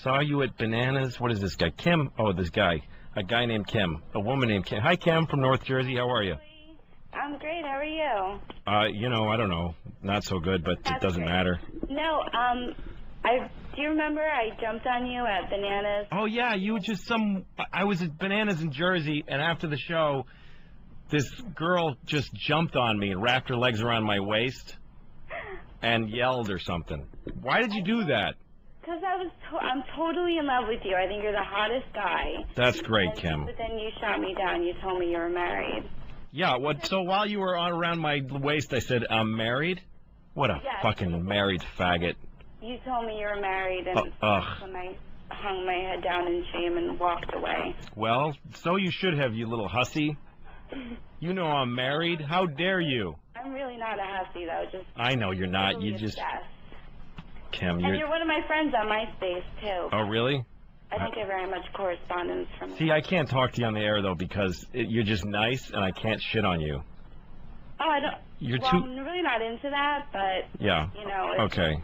saw you at Bananas. What is this guy? Kim. Oh, this guy. A guy named Kim. A woman named Kim. Hi, Kim from North Jersey. How are you? I'm great. How are you? I don't know. Not so good, but it doesn't matter. No, do you remember I jumped on you at Bananas? Oh, yeah. I was at Bananas in Jersey, and after the show, this girl just jumped on me and wrapped her legs around my waist and yelled or something. Why did you do that? Because I'm totally in love with you. I think you're the hottest guy. That's great, Kim. But then you shot me down. You told me you were married. Yeah, so while you were around my waist, I said, I'm married? What a fucking married faggot. You told me you were married, and when I hung my head down in shame and walked away. Well, so you should have, you little hussy. You know I'm married. How dare you? I'm really not a hussy, though. I know you're not. You just... Kim, and you're one of my friends on MySpace, too. Oh, really? I think I very much correspondence from See, I can't talk to you on the air, though, because you're just nice, and I can't shit on you. Oh, I don't... I'm really not into that, but... Yeah. Okay.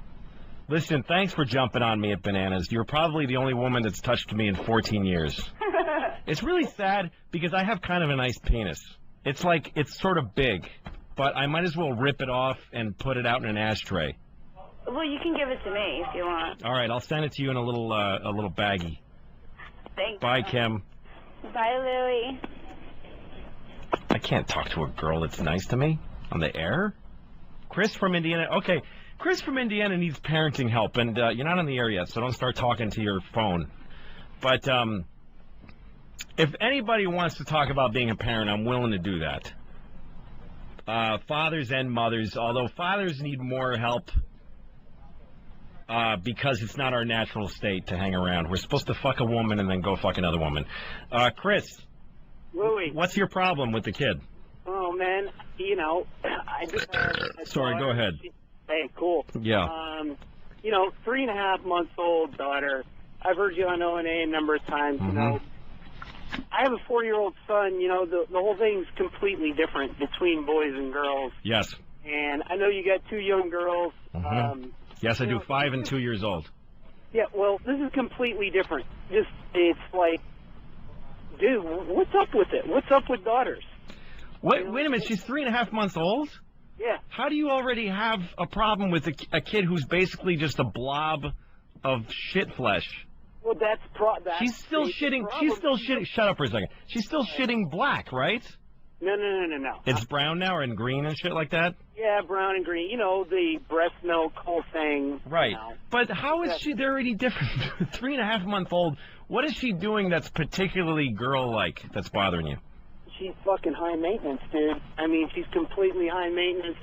Listen, thanks for jumping on me at Bananas. You're probably the only woman that's touched me in 14 years. It's really sad, because I have kind of a nice penis. It's sort of big, but I might as well rip it off and put it out in an ashtray. Well, you can give it to me if you want. All right, I'll send it to you in a little baggie. Thanks. Bye, Kim. Bye, Louie. I can't talk to a girl that's nice to me on the air. Chris from Indiana. Okay, Chris from Indiana needs parenting help, and you're not on the air yet, so don't start talking to your phone. But if anybody wants to talk about being a parent, I'm willing to do that. Fathers and mothers, although fathers need more help. Because it's not our natural state to hang around. We're supposed to fuck a woman and then go fuck another woman. Chris. Louie. What's your problem with the kid? Oh, man. I just... Sorry, go ahead. Hey, cool. Yeah. 3.5 months old daughter. I've heard you on O&A a number of times, I have a 4-year-old son. The whole thing's completely different between boys and girls. Yes. And I know you got 2 young girls. Yes, I do. 5 and 2 years old. Yeah, well, this is completely different. It's like, dude, what's up with it? What's up with daughters? Wait a minute. She's 3.5 months old? Yeah. How do you already have a problem with a kid who's basically just a blob of shit flesh? Well, she's still shitting. She's still shitting. Shut up for a second. She's still shitting black, right? No. It's brown now and green and shit like that? Yeah, brown and green. The breast milk whole thing. Right. But how is she? They're already different. 3.5-month-old. What is she doing that's particularly girl-like that's bothering you? She's fucking high maintenance, dude. I mean, she's completely high maintenance.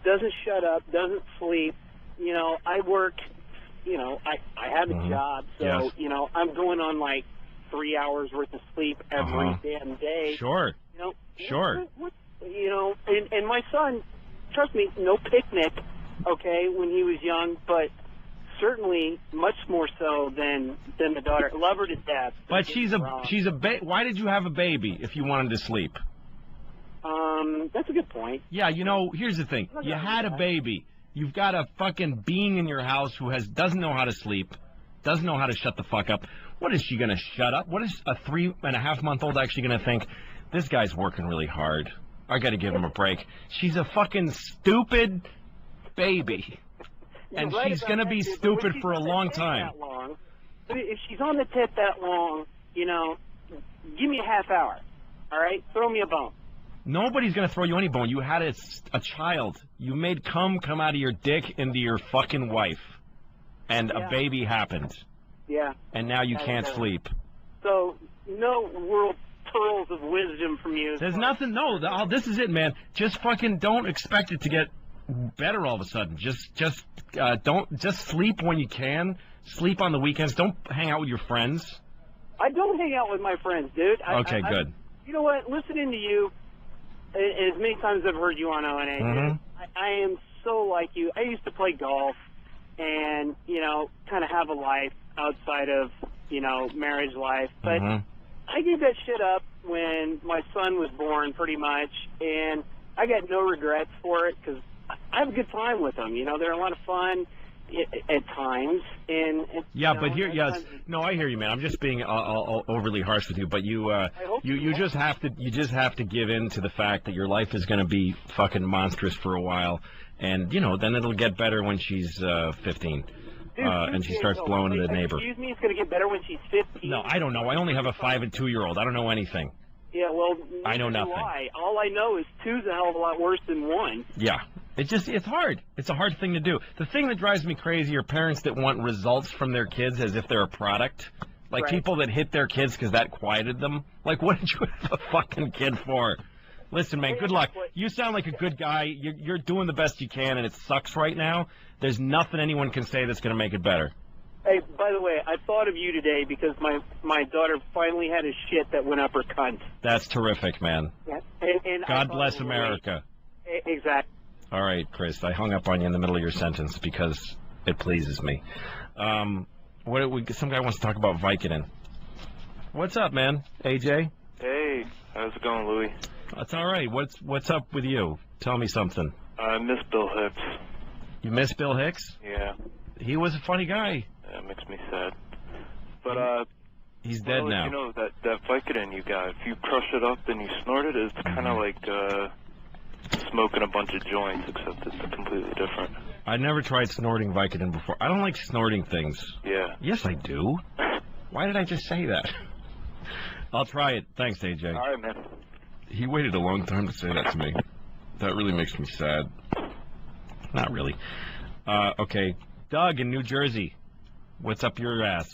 Doesn't shut up. Doesn't sleep. I work. I have a job, so I'm going on like 3 hours worth of sleep every damn day. Sure. Sure. And my son, trust me, no picnic, okay, when he was young, but certainly much more so than the daughter. Love her to death. But why did you have a baby if you wanted to sleep? That's a good point. Yeah, here's the thing. You had a baby. You've got a fucking being in your house who doesn't know how to sleep, doesn't know how to shut the fuck up. What is she going to shut up? What is a 3.5-month-old actually going to think? This guy's working really hard. I got to give him a break. She's a fucking stupid baby. And she's going to be stupid for a long time. If she's on the tip that long, give me a half hour. All right? Throw me a bone. Nobody's going to throw you any bone. You had a child. You made cum come out of your dick into your fucking wife. And a baby happened. Yeah. And now you can't sleep. So, no world pearls of wisdom from you. There's nothing. No, this is it, man. Just fucking don't expect it to get better all of a sudden. Just sleep when you can. Sleep on the weekends. Don't hang out with your friends. I don't hang out with my friends, dude. Okay, good. You know what? Listening to you, as many times I've heard you on O&A, I am so like you. I used to play golf and, kind of have a life outside of, marriage life. But I gave that shit up when my son was born, pretty much, and I got no regrets for it because I have a good time with them. They're a lot of fun, at times. And yeah, but here, yes, no, I hear you, man. I'm just being overly harsh with you, but you just have to give in to the fact that your life is going to be fucking monstrous for a while, and then it'll get better when she's 15. And she starts blowing the neighbor. Excuse me, it's going to get better when she's 15? No, I don't know. I only have a 5 and 2-year-old. I don't know anything. Yeah, well, I know nothing. All I know is 2's a hell of a lot worse than 1. Yeah. It's hard. It's a hard thing to do. The thing that drives me crazy are parents that want results from their kids as if they're a product. Like people that hit their kids because that quieted them. Like, what did you have a fucking kid for? Listen, man, good luck. You sound like a good guy. You're doing the best you can, and it sucks right now. There's nothing anyone can say that's going to make it better. Hey, by the way, I thought of you today because my daughter finally had a shit that went up her cunt. That's terrific, man. Yeah. And God bless America. Exactly. All right, Chris, I hung up on you in the middle of your sentence because it pleases me. Some guy wants to talk about Vicodin. What's up, man? AJ? Hey, how's it going, Louis? That's all right. What's up with you? Tell me something. I miss Bill Hicks. You miss Bill Hicks? Yeah. He was a funny guy. That makes me sad. But, he's dead now. You know, that Vicodin you got, if you crush it up and you snort it, it's kind of like, smoking a bunch of joints, except it's completely different. I never tried snorting Vicodin before. I don't like snorting things. Yeah. Yes, I do. Why did I just say that? I'll try it. Thanks, AJ. All right, man. He waited a long time to say that to me. That really makes me sad. Not really. Okay. Doug in New Jersey. What's up your ass?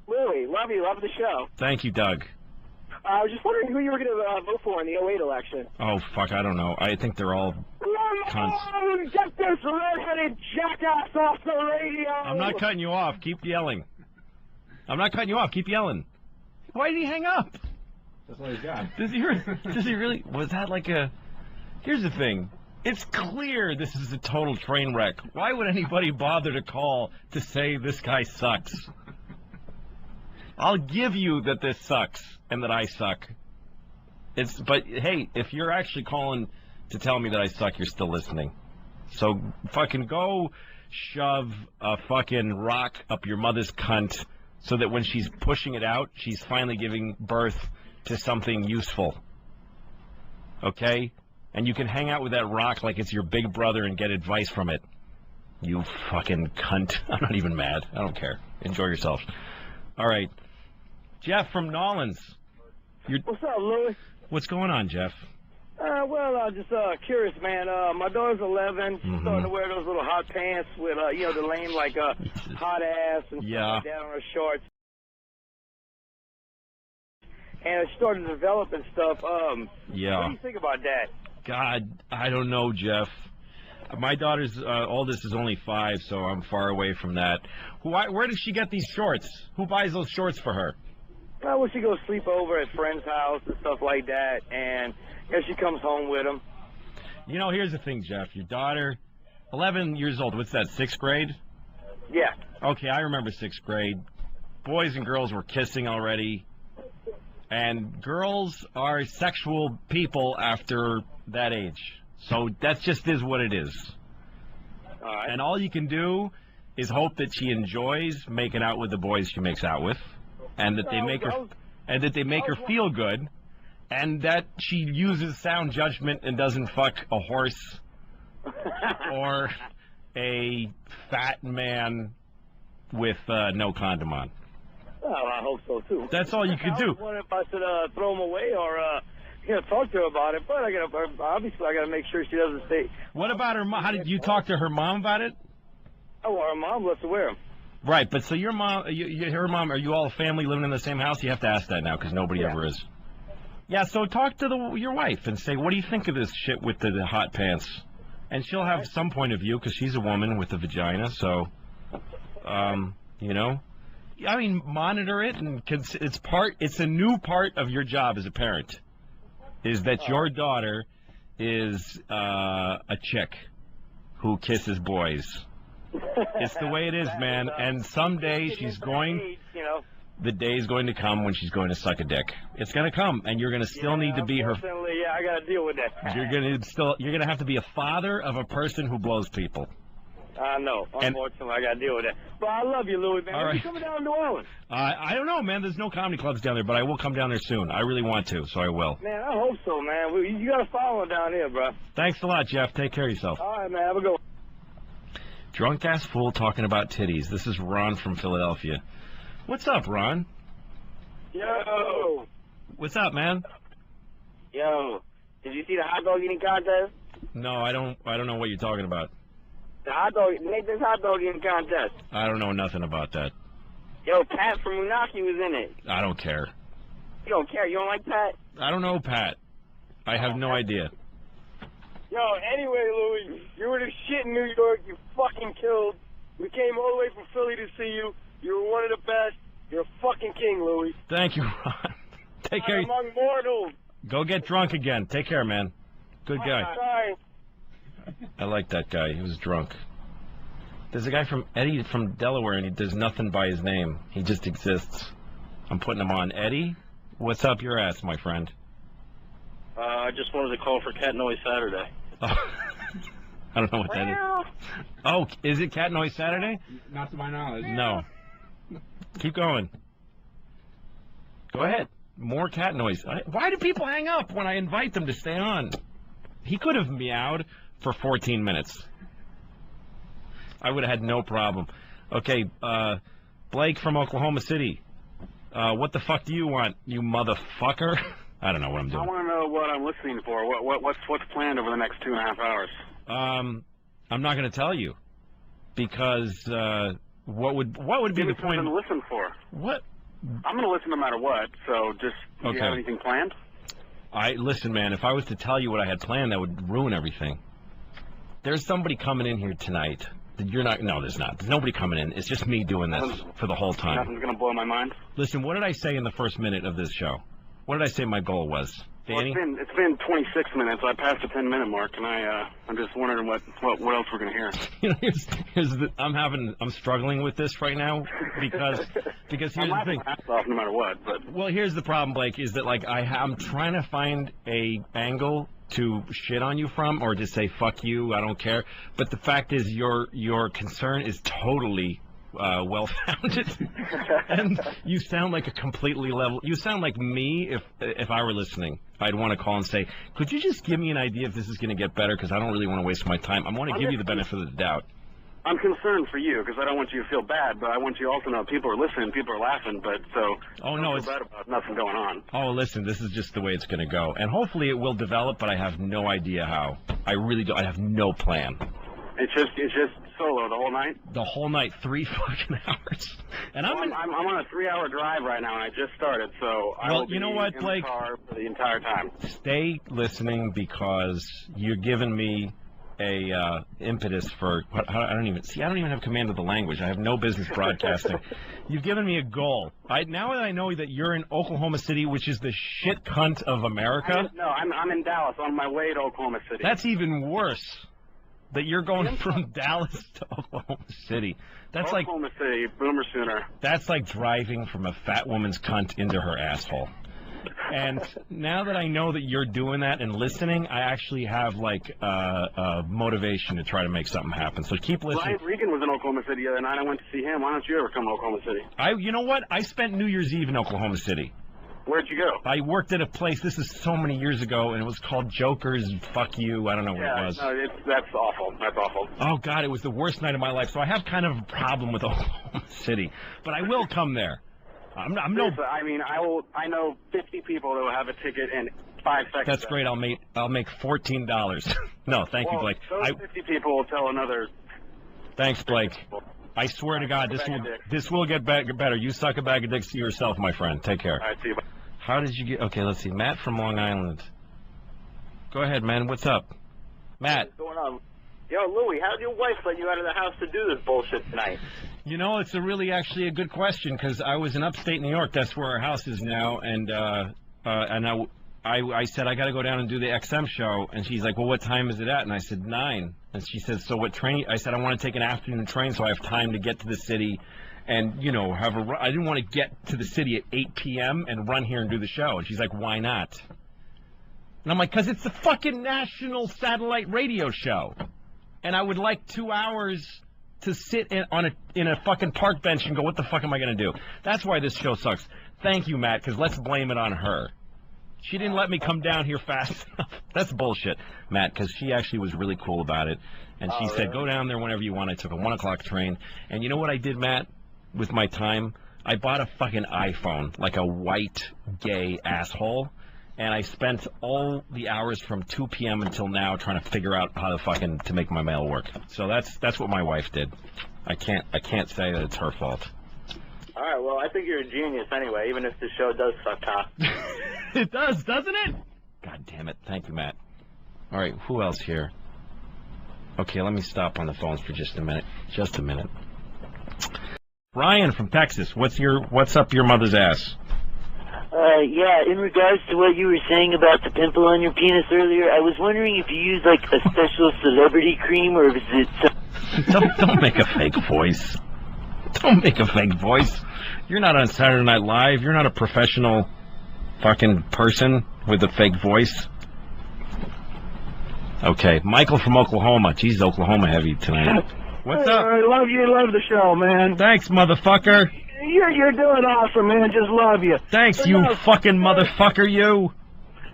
Louie, love you. Love the show. Thank you, Doug. I was just wondering who you were going to vote for in the 08 election. Oh, fuck, I don't know. I think they're all cunts. Get this red-headed jackass off the radio! I'm not cutting you off. Keep yelling. I'm not cutting you off. Keep yelling. Why did he hang up? That's all he's got. Does he really? Was that like a... Here's the thing. It's clear this is a total train wreck. Why would anybody bother to call to say this guy sucks? I'll give you that this sucks and that I suck. But hey, if you're actually calling to tell me that I suck, you're still listening. So fucking go shove a fucking rock up your mother's cunt so that when she's pushing it out, she's finally giving birth to something useful. Okay? And you can hang out with that rock like it's your big brother and get advice from it. You fucking cunt. I'm not even mad. I don't care. Enjoy yourself. All right. Jeff from Nolans. What's up, Louis? What's going on, Jeff? Just curious, man. My daughter's 11. She's starting to wear those little hot pants with, the lame, like, hot ass and stuff like that on her shorts. And she started developing stuff. What do you think about that? God, I don't know, Jeff. My daughter's oldest is only 5, so I'm far away from that. Where does she get these shorts? Who buys those shorts for her? Well, she goes sleep over at friends' house and stuff like that, and she comes home with them. You know, here's the thing, Jeff. Your daughter, 11 years old. What's that, 6th grade? Yeah. Okay, I remember 6th grade. Boys and girls were kissing already. And girls are sexual people after that age. So that just is what it is. All right. And all you can do is hope that she enjoys making out with the boys she makes out with, and that they make her feel good, and that she uses sound judgment and doesn't fuck a horse or a fat man with no condom on. Well, I hope so too. That's all you can do. I was wondering if I should throw them away or talk to her about it, but I gotta make sure she doesn't stay. What about her mom? How did you talk to her mom about it? Oh, well, her mom lets her wear them. Right, but so your mom, her mom, are you all a family living in the same house? You have to ask that now because nobody ever is. Yeah, so talk to your wife and say, what do you think of this shit with the hot pants? And she'll have some point of view because she's a woman with a vagina, so, I mean, monitor it, and it's a new part of your job as a parent, is that your daughter is a chick who kisses boys. It's the way it is, man. And someday the day is going to come when she's going to suck a dick. It's going to come, and you're going to still need to be her. Yeah, I got to deal with that. You're going to have to be a father of a person who blows people. I know. Unfortunately, I got to deal with that. But I love you, Louis, man. All right. When you coming down to New Orleans? I don't know, man. There's no comedy clubs down there, but I will come down there soon. I really want to, so I will. Man, I hope so, man. You got a following down here, bro. Thanks a lot, Jeff. Take care of yourself. All right, man. Have a good one. Drunk-ass fool talking about titties. This is Ron from Philadelphia. What's up, Ron? Yo. What's up, man? Yo. Did you see the hot dog eating contest? No, I don't know what you're talking about. Nathan's hot dog eating contest. I don't know nothing about that. Yo, Pat from Unaki was in it. I don't care. You don't care? You don't like Pat? I don't know, Pat. I have no idea. Yo, anyway, Louis, you were the shit in New York. You fucking killed. We came all the way from Philly to see you. You were one of the best. You're a fucking king, Louis. Thank you, Ron. Take care. Among mortals. Go get drunk again. Take care, man. Good guy. Sorry. I like that guy. He was drunk. There's a guy from Eddie from Delaware, and he does nothing by his name. He just exists. I'm putting him on. Eddie, what's up your ass, my friend? I just wanted to call for Cat Noise Saturday. Oh. I don't know what that is. Oh, is it Cat Noise Saturday? Not to my knowledge. No. Keep going. Go ahead. More cat noise. Why do people hang up when I invite them to stay on? He could have meowed for 14 minutes. I would have had no problem. Okay, Blake from Oklahoma City. What the fuck do you want, you motherfucker? I don't know what I'm doing. I want to know what I'm listening for. What's planned over the next 2.5 hours? I'm not going to tell you because what would be the point? To listen for. What? I'm going to listen no matter what. So just do you have anything planned? Listen, man. If I was to tell you what I had planned, that would ruin everything. There's somebody coming in here tonight. You're not. No, there's not. There's nobody coming in. It's just me doing this for the whole time. Nothing's going to blow my mind. Listen, what did I say in the first minute of this show? What did I say my goal was? Danny? Well, it's been 26 minutes. I passed the 10-minute mark, and I'm just wondering what else we're going to hear. You know, I'm struggling with this right now because here's the thing. Off no matter what, but well, here's the problem, Blake, is that like I'm trying to find a angle to shit on you from, or just say fuck you, I don't care. But the fact is, your concern is totally well-founded, and you sound like a completely level. You sound like me if I were listening. I'd want to call and say, could you just give me an idea if this is going to get better? Because I don't really want to waste my time. I want to give you the benefit of the doubt. I'm concerned for you because I don't want you to feel bad, but I want you also to know people are listening, people are laughing, but so don't feel bad about nothing going on. Oh, listen, this is just the way it's going to go, and hopefully it will develop, but I have no idea how. I really don't. I have no plan. It's just solo the whole night? The whole night, 3 fucking hours. And I'm on a 3-hour drive right now, and I just started, so I will be in the car for the entire time. Stay listening because you're giving me a impetus for I don't even have command of the language. I have no business broadcasting. You've given me a goal. Now that I know that you're in Oklahoma City, which is the shit cunt of America. I'm in Dallas on my way to Oklahoma City. That's even worse. That you're going from Dallas to Oklahoma City. That's Oklahoma City, boomer sooner. That's like driving from a fat woman's cunt into her asshole. And now that I know that you're doing that and listening, I actually have like motivation to try to make something happen. So keep listening. Ryan Regan was in Oklahoma City the other night. I went to see him. Why don't you ever come to Oklahoma City? You know what? I spent New Year's Eve in Oklahoma City. Where'd you go? I worked at a place, this is so many years ago, and it was called Joker's Fuck You. I don't know what it was. No, that's awful. That's awful. Oh, God, it was the worst night of my life. So I have kind of a problem with Oklahoma City. But I will come there. I mean, I know 50 people that will have a ticket in 5 seconds. That's great. I'll make $14. No, thank you, Blake. Those 50 people will tell another. Thanks, Blake. I swear to God, this will get better. You suck a bag of dicks to yourself, my friend. Take care. All right, see you. How did you get... Okay, let's see. Matt from Long Island. Go ahead, man. What's up? Matt. What's going on? Yo, Louie, how did your wife let you out of the house to do this bullshit tonight? You know, it's actually a good question, because I was in upstate New York. That's where our house is now, and I said, I got to go down and do the XM show, and she's like, well, what time is it at? And I said, 9. And she said, so what train? I said, I want to take an afternoon train so I have time to get to the city and, you know, I didn't want to get to the city at 8 p.m. and run here and do the show. And she's like, why not? And I'm like, because it's the fucking national satellite radio show. And I would like 2 hours to sit in a fucking park bench and go, what the fuck am I going to do? That's why this show sucks. Thank you, Matt, because let's blame it on her. She didn't let me come down here fast enough. That's bullshit, Matt, because she actually was really cool about it. And she said, go down there whenever you want. I took a 1 o'clock train. And you know what I did, Matt, with my time? I bought a fucking iPhone, like a white gay asshole. And I spent all the hours from 2 p.m. until now trying to figure out how to make my mail work. So that's what my wife did. I can't say that it's her fault. All right, well, I think you're a genius anyway, even if the show does suck, huh? It does, doesn't it? God damn it. Thank you, Matt. All right, who else here? Okay, let me stop on the phones for just a minute. Just a minute. Ryan from Texas, what's up your mother's ass? Yeah, in regards to what you were saying about the pimple on your penis earlier, I was wondering if you use, like, a special celebrity cream, or is it... Don't make a fake voice. Don't make a fake voice. You're not on Saturday Night Live. You're not a professional fucking person with a fake voice. Okay, Michael from Oklahoma. Jeez, Oklahoma heavy tonight. What's up? I love you. Love the show, man. Thanks, motherfucker. You're doing awesome, man. Just love you. Thanks, you fucking motherfucker, you.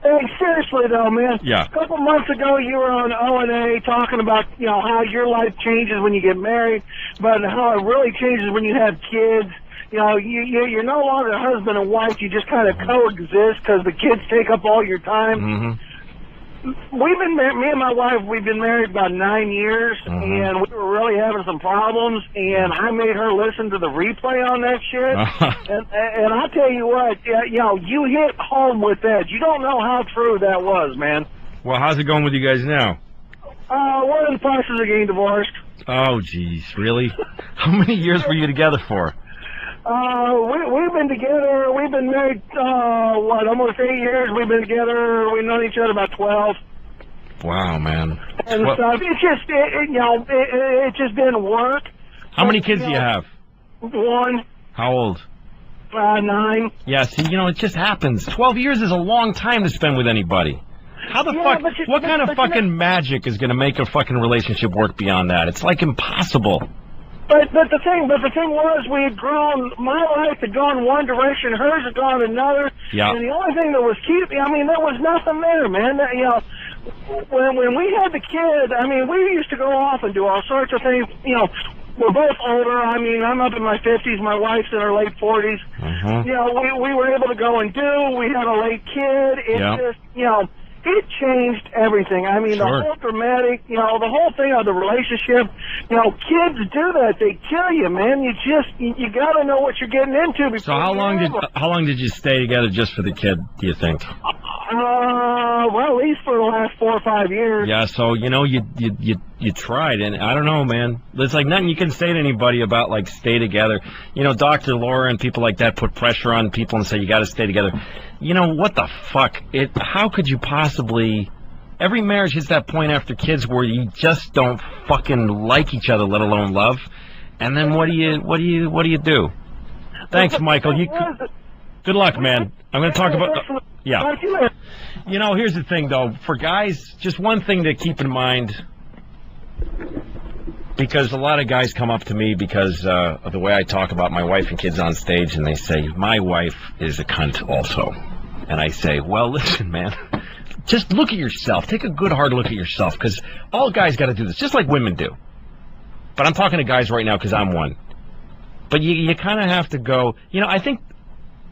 Hey, seriously though, man. Yeah. A couple months ago, you were on O&A talking about, how your life changes when you get married, but how it really changes when you have kids. You're no longer husband and wife. You just kind of coexist because the kids take up all your time. Mm-hmm. Me and my wife, we've been married about 9 years, and we were really having some problems, and I made her listen to the replay on that shit, and I'll tell you what, you hit home with that. You don't know how true that was, man. Well, how's it going with you guys now? We're in the process of getting divorced. Oh, jeez, really? How many years were you together for? We've been together, we've been married, almost 8 years. We've been together, we've known each other about 12. Wow, man. And stuff. It just didn't work. How many kids do you have? 1. How old? 9. Yeah, see, it just happens. 12 years is a long time to spend with anybody. How the fuck, what kind of fucking magic is going to make a fucking relationship work beyond that? It's like impossible. But the thing was, we had grown. My life had gone one direction, hers had gone another. Yeah. And the only thing that was keeping, there was nothing there, man. When we had the kid, we used to go off and do all sorts of things. We're both older. I'm up in my 50s. My wife's in her late 40s. We were able to go and do. We had a late kid. It just, it changed everything. The whole dramatic, the whole thing of the relationship, kids do that. They kill you, man. You got to know what you're getting into before. So how long did you stay together just for the kid, do you think? Well, at least for the last 4 or 5 years. Yeah, so, you tried, and I don't know, man. There's like nothing you can say to anybody about, like, stay together. Dr. Laura and people like that put pressure on people and say you got to stay together. What the fuck? How could you possibly... Every marriage hits that point after kids where you just don't fucking like each other, let alone love. And then what do you do? Thanks, Michael. Good luck, man. I'm going to talk about... Yeah. Here's the thing, though. For guys, just one thing to keep in mind, because a lot of guys come up to me because of the way I talk about my wife and kids on stage, and they say, my wife is a cunt also. And I say, well, listen, man, just look at yourself. Take a good, hard look at yourself, because all guys got to do this, just like women do. But I'm talking to guys right now because I'm one. But you kind of have to go, I think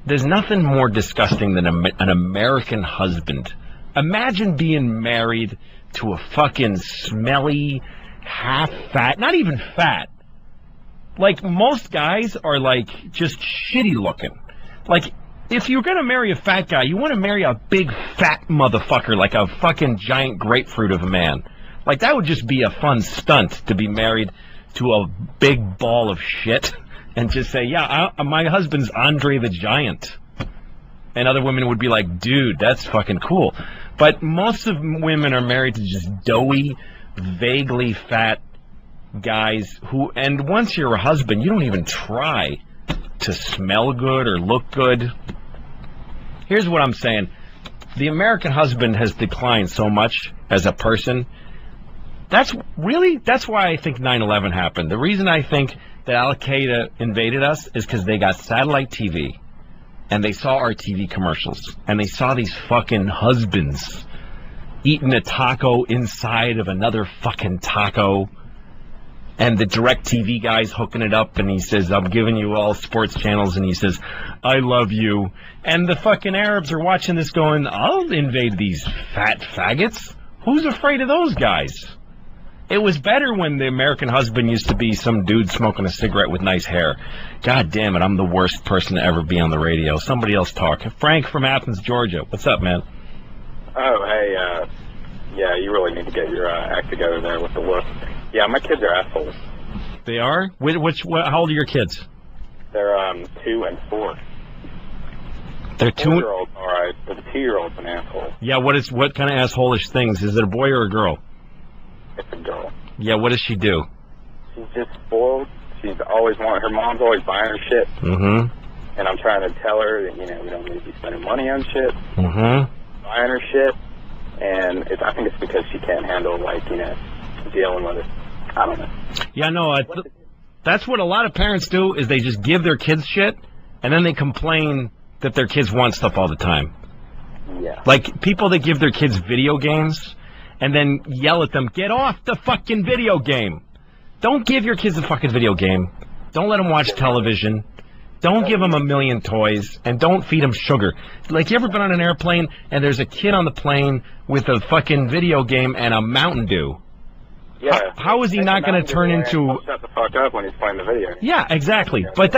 there's nothing more disgusting than an American husband. Imagine being married to a fucking smelly, half-fat, not even fat. Like, most guys are, like, just shitty looking. Like, if you're going to marry a fat guy, you want to marry a big, fat motherfucker, like a fucking giant grapefruit of a man. Like, that would just be a fun stunt, to be married to a big ball of shit. And just say, yeah, my husband's Andre the Giant. And other women would be like, dude, that's fucking cool. But most of women are married to just doughy, vaguely fat guys who, and once you're a husband, you don't even try to smell good or look good. Here's what I'm saying. The American husband has declined so much as a person. That's why I think 9/11 happened. The reason I think that Al-Qaeda invaded us is because they got satellite TV, and they saw our TV commercials, and they saw these fucking husbands eating a taco inside of another fucking taco, and the DirecTV guy's hooking it up, and he says, I'm giving you all sports channels, and he says, I love you. And the fucking Arabs are watching this going, I'll invade these fat faggots. Who's afraid of those guys? It was better when the American husband used to be some dude smoking a cigarette with nice hair. God damn it, I'm the worst person to ever be on the radio. Somebody else talk. Frank from Athens, Georgia. What's up, man? Oh, hey, yeah, you really need to get your act together there with the look. Yeah, my kids are assholes. They are? How old are your kids? They're 2 and 4. They're 2. 4-year-old's all right, but the 2-year-old's an asshole. Yeah, what kind of asshole-ish things? Is it a boy or a girl? It's a girl. Yeah, what does she do? She's just spoiled. She's always her mom's always buying her shit. Mm-hmm. And I'm trying to tell her that, we don't need to be spending money on shit. Mm-hmm. Buying her shit. And I think it's because she can't handle, dealing with it. I don't know. Yeah, no, that's what a lot of parents do, is they just give their kids shit, and then they complain that their kids want stuff all the time. Yeah. Like people that give their kids video games and then yell at them, get off the fucking video game. Don't give your kids a fucking video game. Don't let them watch television. Don't give them a million toys, and don't feed them sugar. Like, you ever been on an airplane and there's a kid on the plane with a fucking video game and a Mountain Dew? Yeah. How is he not going to turn into... Shut the fuck up when he's playing the video game. Yeah, exactly. But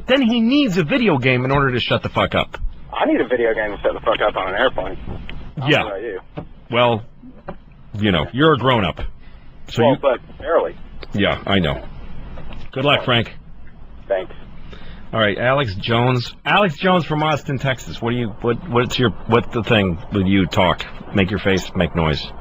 then he needs a video game in order to shut the fuck up. I need a video game to shut the fuck up on an airplane. I don't know about you. Well, you're a grown-up. So but barely. Yeah, I know. Good luck, Frank. Thanks. All right, Alex Jones. Alex Jones from Austin, Texas. What's the thing with you? Talk. Make your face make noise. Hey,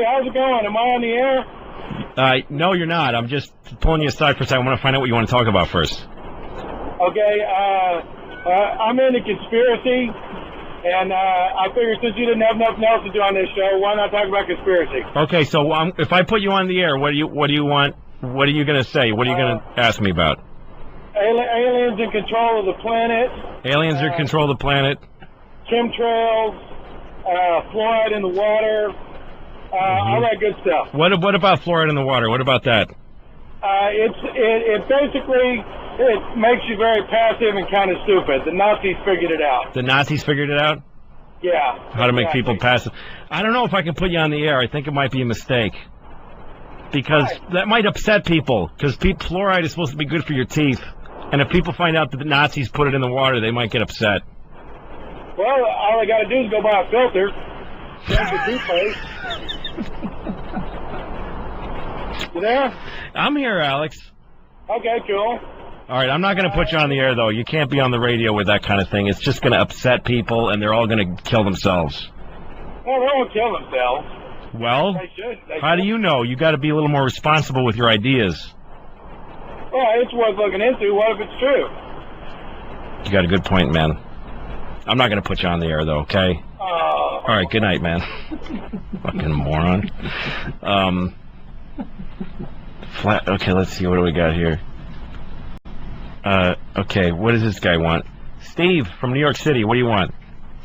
how's it going? Am I on the air? No, you're not. I'm just pulling you aside for a second. I want to find out what you want to talk about first. Okay, I'm into conspiracy, and I figured since you didn't have nothing else to do on this show, why not talk about conspiracy? Okay, so if I put you on the air, what do you want? What are you going to say? What are you going to ask me about? Aliens in control of the planet. Aliens are in control of the planet. Chemtrails, fluoride in the water, all that good stuff. What about fluoride in the water? What about that? It basically makes you very passive and kind of stupid. The Nazis figured it out. The Nazis figured it out? Yeah. How to make people passive. I don't know if I can put you on the air. I think it might be a mistake. Because that might upset people. Because fluoride is supposed to be good for your teeth. And if people find out that the Nazis put it in the water, they might get upset. Well, all I got to do is go buy a filter. Change the toothpaste. You there? I'm here, Alex. Okay, cool. All right, I'm not going to put you on the air, though. You can't be on the radio with that kind of thing. It's just going to upset people, and they're all going to kill themselves. Well, they won't kill themselves. Well, They should. How do you know? You got to be a little more responsible with your ideas. Well, it's worth looking into. What if it's true? You got a good point, man. I'm not going to put you on the air, though, okay? All right, good night, man. Fucking moron. Okay, let's see. What do we got here? Okay, what does this guy want? Steve from New York City, what do you want?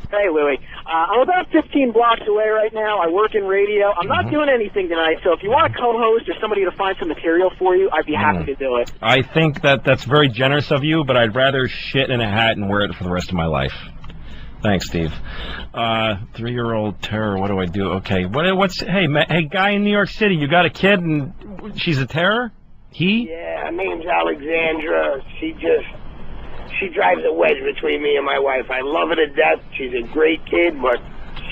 Hey, Louie. I'm about 15 blocks away right now. I work in radio. I'm not doing anything tonight, so if you want a co-host or somebody to find some material for you, I'd be happy to do it. I think that's very generous of you, but I'd rather shit in a hat and wear it for the rest of my life. Thanks, Steve. 3-year-old terror, what do I do? Okay, hey, guy in New York City, you got a kid and she's a terror? He? Yeah, her name's Alexandra. She drives a wedge between me and my wife. I love her to death. She's a great kid, but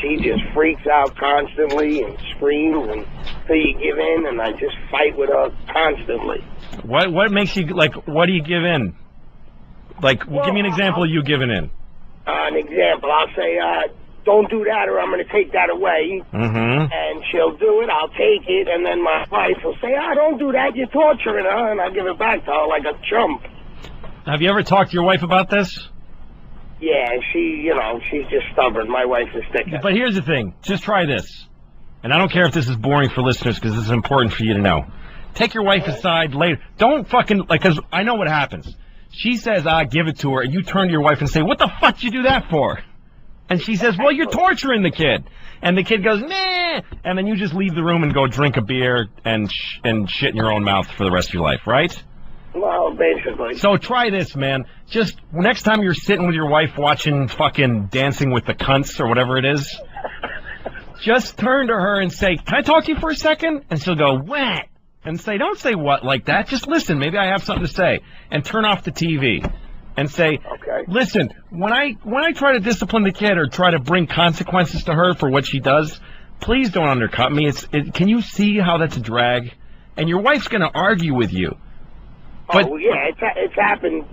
she just freaks out constantly and screams until you give in, and I just fight with her constantly. What makes you, what do you give in? Give me an example of you giving in. An example, I'll say, don't do that or I'm going to take that away. Mm-hmm. And she'll do it, I'll take it, and then my wife will say, don't do that, you're torturing her, and I give it back to her like a chump. Have you ever talked to your wife about this? Yeah, she's just stubborn. My wife is thicker. But here's the thing. Just try this. and I don't care if this is boring for listeners because this is important for you to know. Take your wife aside later. Don't fucking, because I know what happens. She says, give it to her, and you turn to your wife and say, what the fuck did you do that for? And she says, well, you're torturing the kid. And the kid goes, nah, and then you just leave the room and go drink a beer and shit in your own mouth for the rest of your life, right? Well, basically. So try this, man. Just next time you're sitting with your wife watching fucking Dancing with the Cunts or whatever it is, just turn to her and say, can I talk to you for a second? And she'll go, what? And say, don't say what like that. Just listen. Maybe I have something to say. And turn off the TV. And say, okay. Listen, when I try to discipline the kid or try to bring consequences to her for what she does, please don't undercut me. Can you see how that's a drag? And your wife's going to argue with you. But, yeah, it's happened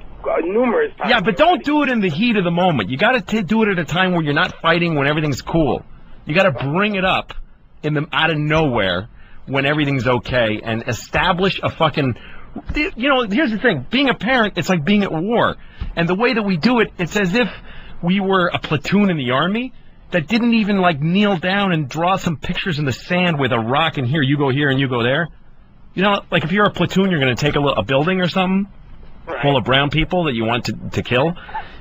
numerous times. Yeah, but don't do it in the heat of the moment. You got to do it at a time where you're not fighting, when everything's cool. You got to bring it up out of nowhere when everything's okay and establish a fucking... You know, here's the thing. Being a parent, it's like being at war. And the way that we do it, it's as if we were a platoon in the army that didn't even, like, kneel down and draw some pictures in the sand with a rock and here, you go here and you go there. You know, like if you're a platoon, you're going to take a building or something full of brown people that you want to kill.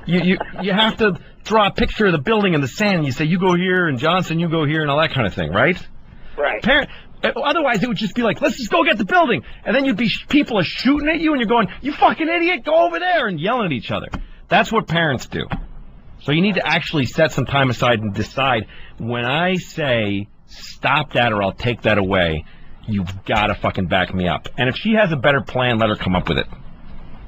You have to draw a picture of the building in the sand. And you say, you go here, and Johnson, you go here, and all that kind of thing, right? Right. Otherwise, it would just be like, let's just go get the building. And then people are shooting at you, and you're going, you fucking idiot, go over there, and yelling at each other. That's what parents do. So you need to actually set some time aside and decide, when I say, stop that or I'll take that away, you've got to fucking back me up. And if she has a better plan, let her come up with it.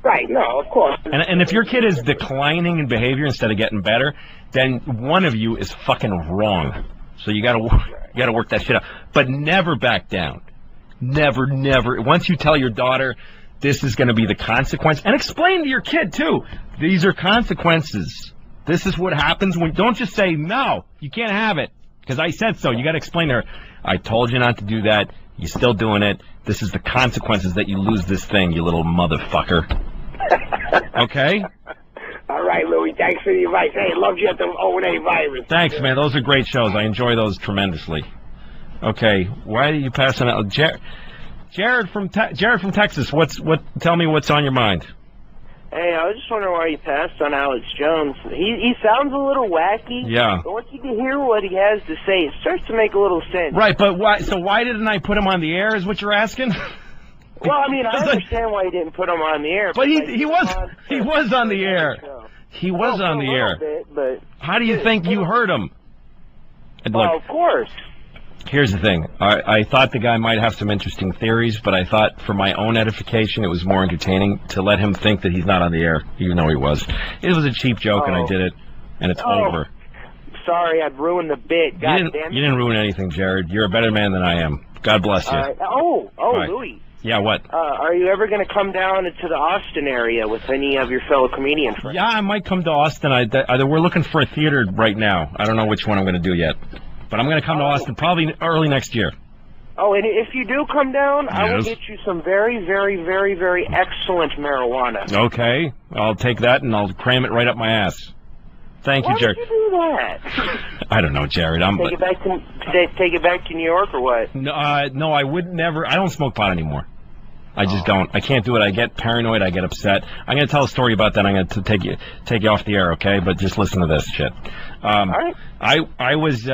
Right, no, of course. And if your kid is declining in behavior instead of getting better, then one of you is fucking wrong. So you got to work that shit out. But never back down. Never. Once you tell your daughter this is going to be the consequence, and explain to your kid too, these are consequences. This is what happens when. Don't just say no, you can't have it because I said so. You got to explain to her. I told you not to do that. You're still doing it. This is the consequences that you lose this thing, you little motherfucker. Okay? All right, Louis. Thanks for the advice. Hey, loved you at the O&A virus. Thanks, man. Those are great shows. I enjoy those tremendously. Okay. Why are you passing out? Jared from Texas. Tell me what's on your mind. Hey, I was just wondering why you passed on Alex Jones. He sounds a little wacky. Yeah. But once you can hear what he has to say, it starts to make a little sense. Right, but why? So why didn't I put him on the air? Is what you're asking? Well, I mean, I understand why you didn't put him on the air. But he was on the air. He was on the air. But how do you think you heard him? Well, of course. Here's the thing. I thought the guy might have some interesting theories, but I thought for my own edification it was more entertaining to let him think that he's not on the air, even though he was. It was a cheap joke, and I did it, and it's over. Sorry, I've ruined the bit. God damn it. You didn't ruin anything, Jared. You're a better man than I am. God bless you. Right. Louis. Yeah, what? Are you ever going to come down to the Austin area with any of your fellow comedian friends? Yeah, I might come to Austin. We're looking for a theater right now. I don't know which one I'm going to do yet. But I'm going to come to Austin probably early next year. Oh, and if you do come down, I will get you some very, very, very, very excellent marijuana. Okay. I'll take that and I'll cram it right up my ass. Thank you, Jared. Why would you do that? I don't know, Jared. Take it back to New York or what? No, I would never. I don't smoke pot anymore. I just don't. I can't do it. I get paranoid. I get upset. I'm going to tell a story about that. I'm going to take you off the air, okay? But just listen to this shit. All right. I was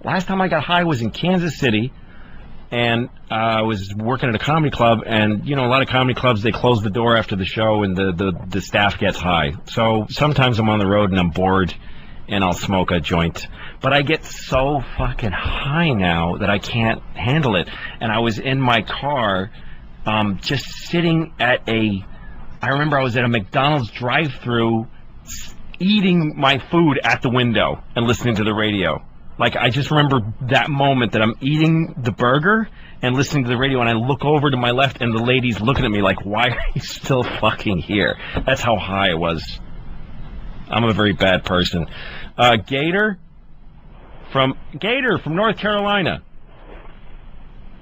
last time I got high was in Kansas City, and I was working at a comedy club. And you know, a lot of comedy clubs, they close the door after the show, and the staff gets high. So sometimes I'm on the road and I'm bored, and I'll smoke a joint. But I get so fucking high now that I can't handle it. And I was in my car. Just sitting I remember I was at a McDonald's drive-thru eating my food at the window and listening to the radio. Like, I just remember that moment that I'm eating the burger and listening to the radio, and I look over to my left and the lady's looking at me like, why are you still fucking here? That's how high I was. I'm a very bad person. Gator from North Carolina.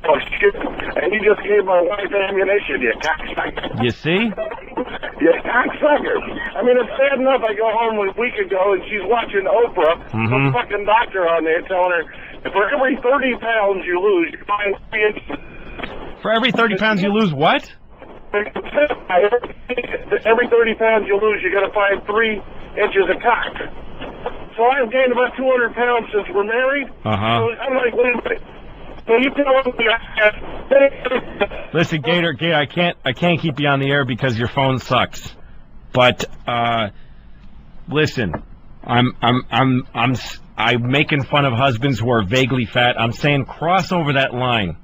Oh, shit. And you just gave my wife ammunition, you cocksucker. You see? You cocksucker. I mean, it's sad enough I go home a week ago and she's watching Oprah, some fucking doctor on there telling her For every 30 pounds you lose, you find 3 inches. For every 30 pounds you lose what? Every 30 pounds you lose, you got to find 3 inches of cock. So I've gained about 200 pounds since we're married. So I'm like, wait a minute. So you tell me Listen, Gator, I can't keep you on the air because your phone sucks. But listen, I'm making fun of husbands who are vaguely fat. I'm saying cross over that line.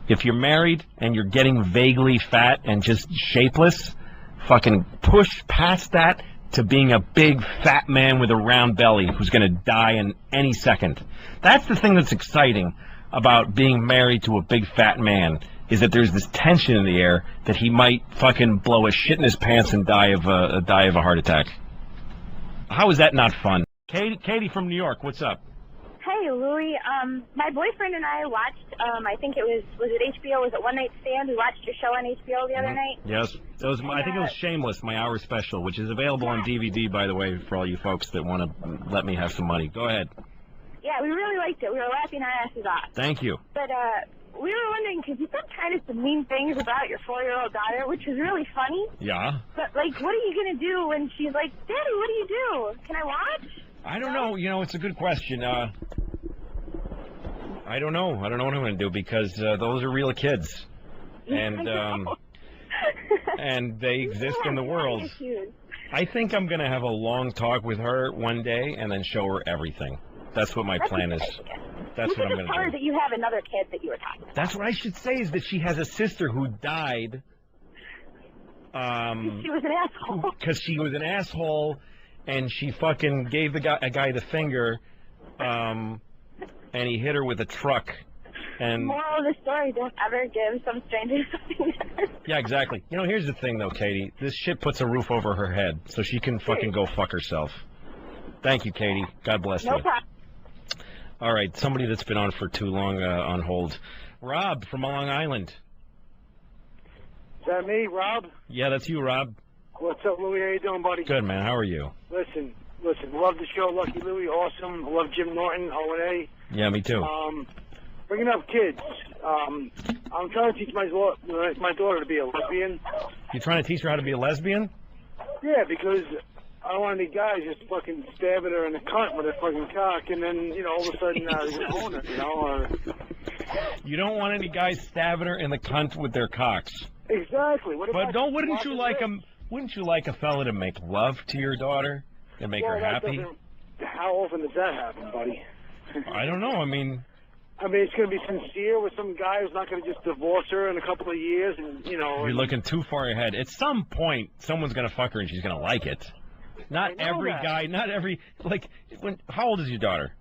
If you're married and you're getting vaguely fat and just shapeless, fucking push past that to being a big fat man with a round belly who's going to die in any second. That's the thing that's exciting about being married to a big fat man, is that there's this tension in the air that he might fucking blow a shit in his pants and die of a heart attack. How is that not fun? Katie from New York, what's up? Hey, Louie. My boyfriend and I watched, I think it was it HBO? Was it One Night Stand? We watched your show on HBO the other night. Yes. I think it was Shameless, my hour special, which is available on DVD, by the way, for all you folks that want to let me have some money. Go ahead. Yeah, we really liked it. We were laughing our asses off. Thank you. But we were wondering, because you said kind of some mean things about your 4-year-old daughter, which was really funny. Yeah. But, like, what are you going to do when she's like, Daddy, what do you do? Can I watch? I don't know. You know, it's a good question. I don't know. I don't know what I'm going to do because those are real kids. And and they exist in the world. I think I'm going to have a long talk with her one day and then show her everything. That's what my plan is. That's what I'm going to do. Tell her that you have another kid that you were talking about. That's what I should say, is that she has a sister who died. She was an asshole. Because she was an asshole, and she fucking gave a guy the finger, and he hit her with a truck. And moral of the story, don't ever give some stranger something. Yeah, exactly. You know, here's the thing, though, Katie. This shit puts a roof over her head, so she can fucking go fuck herself. Thank you, Katie. God bless you. No problem. All right, somebody that's been on for too long on hold. Rob from Long Island. Is that me, Rob? Yeah, that's you, Rob. What's up, Louie? How you doing, buddy? Good, man. How are you? Listen. Love the show, Lucky Louie. Awesome. Love Jim Norton, O&A. Yeah, me too. Bringing up kids. I'm trying to teach my daughter to be a lesbian. You're trying to teach her how to be a lesbian? Yeah, because I don't want any guys just fucking stabbing her in the cunt with a fucking cock, and then, you know, all of a sudden they're going to own her, you know? Or... You don't want any guys stabbing her in the cunt with their cocks. Exactly. Wouldn't you like a fella to make love to your daughter and make her happy? How often does that happen, buddy? I don't know. I mean, it's going to be sincere with some guy who's not going to just divorce her in a couple of years, and, you know... You're looking too far ahead. At some point, someone's going to fuck her and she's going to like it. Not every guy, how old is your daughter?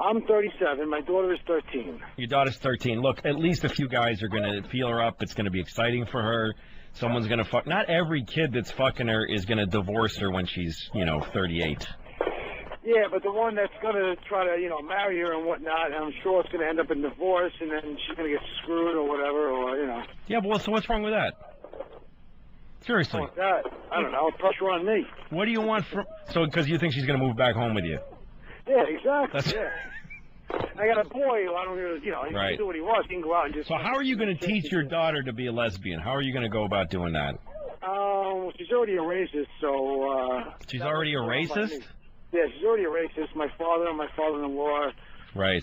I'm 37. My daughter is 13. Your daughter's 13. Look, at least a few guys are going to feel her up. It's going to be exciting for her. Someone's going to fuck. Not every kid that's fucking her is going to divorce her when she's, 38. Yeah, but the one that's going to try to, marry her and whatnot, I'm sure it's going to end up in divorce, and then she's going to get screwed or whatever, or, Yeah, well, so what's wrong with that? Seriously. I don't know. Pressure on me. What do you want from... So, because you think she's going to move back home with you? Yeah, exactly. Yeah. I got a boy who I don't really, he can do what he wants. He can go out and just... So how are you going to teach your daughter to be a lesbian? How are you going to go about doing that? She's already a racist, so... She's already a racist? Yeah, she's already a racist. My father and my father-in-law... Right.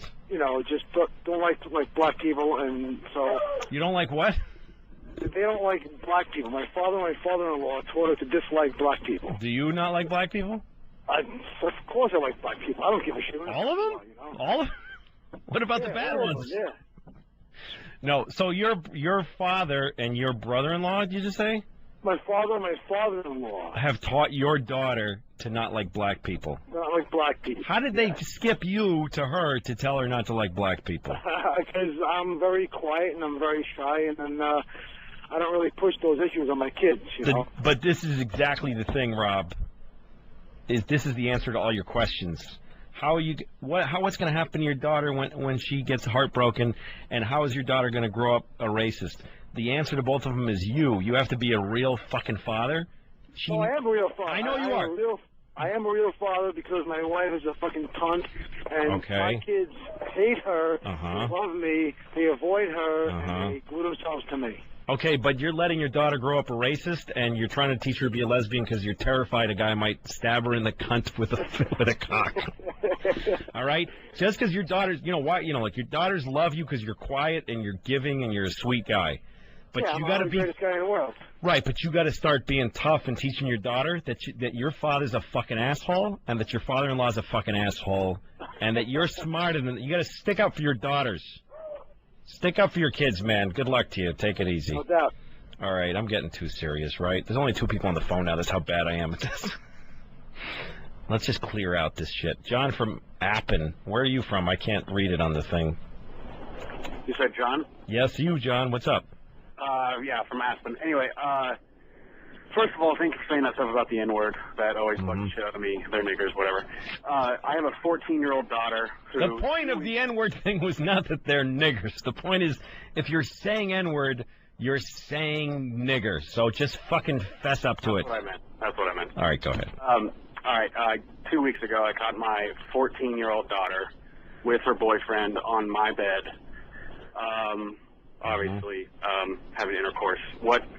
Just don't like black people, and so... You don't like what? They don't like black people. My father and my father-in-law taught her to dislike black people. Do you not like black people? Of course I like black people. I don't give a shit. All of them? All of them? What about the bad ones? Yeah. No, so your father and your brother-in-law, did you just say? My father and my father-in-law have taught your daughter to not like black people. Not like black people. How did they skip you to her to tell her not to like black people? Because I'm very quiet and I'm very shy, and then I don't really push those issues on my kids, you know? But this is exactly the thing, Rob. This is the answer to all your questions. What's going to happen to your daughter when she gets heartbroken, and how is your daughter going to grow up a racist? The answer to both of them is you. You have to be a real fucking father. I am a real father. I know you are. I am a real father because my wife is a fucking cunt, And my kids hate her, they love me, they avoid her, and they glue themselves to me. Okay, but you're letting your daughter grow up a racist, and you're trying to teach her to be a lesbian because you're terrified a guy might stab her in the cunt with a cock. All right? Just because your daughters, you know why? You know, like your daughters love you because you're quiet and you're giving and you're a sweet guy. But yeah, you got to be the greatest guy in the world. Right, but you got to start being tough and teaching your daughter that your father's a fucking asshole, and that your father-in-law's a fucking asshole, and that you're smarter than. You got to stick up for your daughters. Stick up for your kids, man. Good luck to you. Take it easy. No doubt. All right, I'm getting too serious, right? There's only 2 people on the phone now. That's how bad I am at this. Let's just clear out this shit. John from Appen. Where are you from? I can't read it on the thing. You said John? Yes, you, John. What's up? Yeah, from Aspen. Anyway, first of all, thank you for saying that stuff about the N-word. That always bugs the shit out of me. They're niggers, whatever. I have a 14-year-old daughter who... The point of the N-word thing was not that they're niggers. The point is, if you're saying N-word, you're saying nigger. So just fucking fess up to it. That's what I meant. All right, go ahead. All right, 2 weeks ago, I caught my 14-year-old daughter with her boyfriend on my bed. Obviously, having intercourse.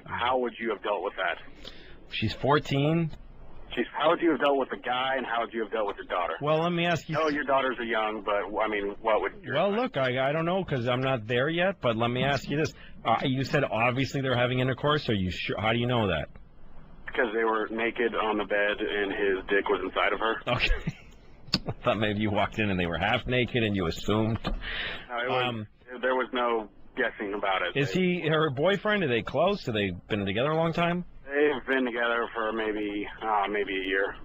How would you have dealt with that? She's 14. How would you have dealt with the guy, and how would you have dealt with your daughter? Well, let me ask you. No, your daughters are young, but I mean, what would? Well, look, I don't know because I'm not there yet. But let me ask you this: you said obviously they're having intercourse. Are you sure? How do you know that? Because they were naked on the bed, and his dick was inside of her. Okay. I thought maybe you walked in and they were half naked, and you assumed. No, there was no guessing about it. Is he her boyfriend? Are they close? Have they been together a long time? They've been together for maybe a year.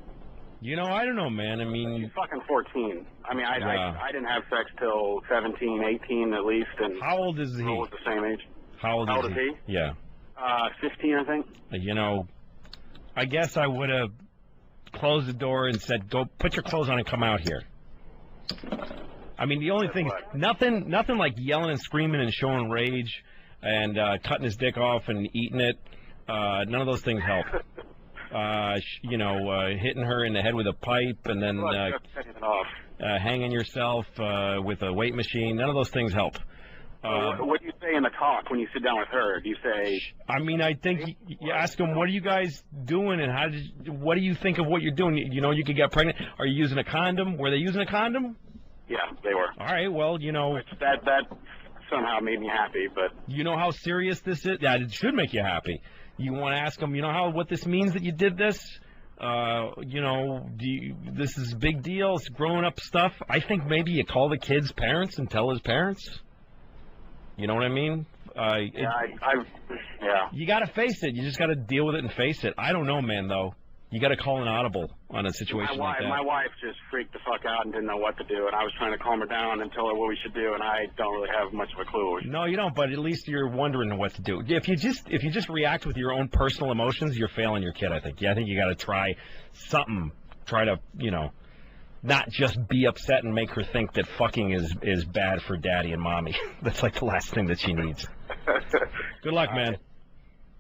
You know, I don't know, man. I mean, he's fucking 14. I mean, I didn't have sex till 17, 18 at least. And how old is he? We're the same age. How old is he? Yeah. 15, I think. You know, I guess I would have closed the door and said, "Go put your clothes on and come out here." I mean, the only thing, nothing like yelling and screaming and showing rage and cutting his dick off and eating it. None of those things help. You know, hitting her in the head with a pipe and then hanging yourself with a weight machine. None of those things help. What do you say in the talk when you sit down with her? Do you say? I mean, I think you ask them, "What are you guys doing?" and what do you think of what you're doing? You know, you could get pregnant. Are you using a condom? Were they using a condom? Yeah, they were. All right, well, you know... That somehow made me happy, but... You know how serious this is? Yeah, it should make you happy. You want to ask them, you know what this means that you did this? You know, this is a big deal. It's grown-up stuff. I think maybe you call the kid's parents and tell his parents. You know what I mean? Yeah. You got to face it. You just got to deal with it and face it. I don't know, man, though. You got to call an audible on a situation like that. My wife just freaked the fuck out and didn't know what to do, and I was trying to calm her down and tell her what we should do, and I don't really have much of a clue. No, you don't, but at least you're wondering what to do. If you just react with your own personal emotions, you're failing your kid, I think. Yeah, I think you got to try something. Try to, you know, not just be upset and make her think that fucking is bad for daddy and mommy. That's like the last thing that she needs. Good luck, man.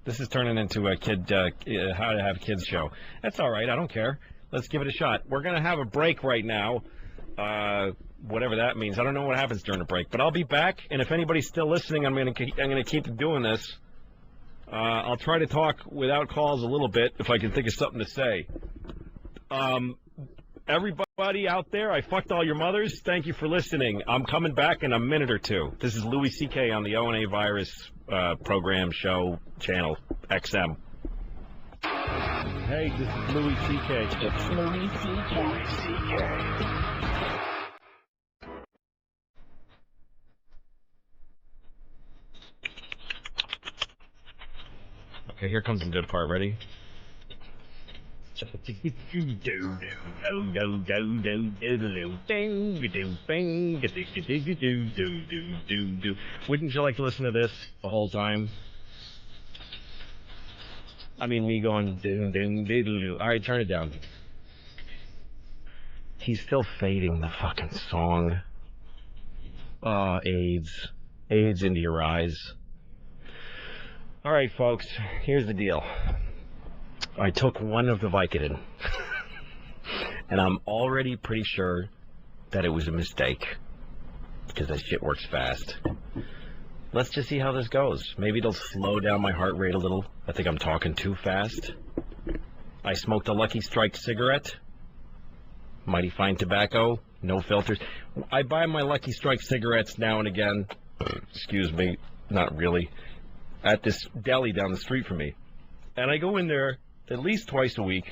This is turning into a kid, how to have kids show. That's all right. I don't care. Let's give it a shot. We're going to have a break right now, whatever that means. I don't know what happens during the break, but I'll be back. And if anybody's still listening, I'm going to keep doing this. I'll try to talk without calls a little bit if I can think of something to say. Everybody out there, I fucked all your mothers. Thank you for listening. I'm coming back in a minute or two. This is Louis C.K. on the O&A Virus program, show, channel, XM. Hey, this is Louis C.K. It's Louis C.K. Louis C.K. Okay, here comes the good part. Ready? Wouldn't you like to listen to this the whole time? I mean, me going all right, turn it down. He's still fading the fucking song. Oh, AIDS into your eyes. All right, folks, here's the deal. I took one of the Vicodin, and I'm already pretty sure that it was a mistake, because that shit works fast. Let's just see how this goes. Maybe it'll slow down my heart rate a little. I think I'm talking too fast. I smoked a Lucky Strike cigarette. Mighty fine tobacco. No filters. I buy my Lucky Strike cigarettes now and again. Excuse me. Not really. At this deli down the street from me. And I go in there at least twice a week.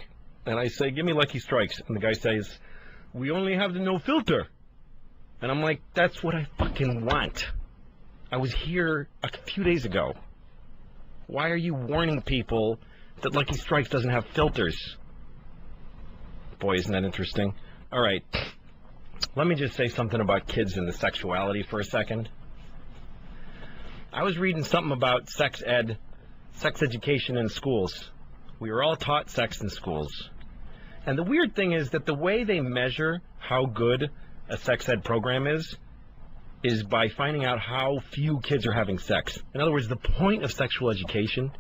And I say, give me Lucky Strikes. And the guy says, we only have the no filter. And I'm like, that's what I fucking want. I was here a few days ago. Why are you warning people that Lucky Strikes doesn't have filters? Boy, isn't that interesting? All right. Let me just say something about kids and the sexuality for a second. I was reading something about sex education in schools. We were all taught sex in schools. And the weird thing is that the way they measure how good a sex ed program is by finding out how few kids are having sex. In other words, the point of sexual education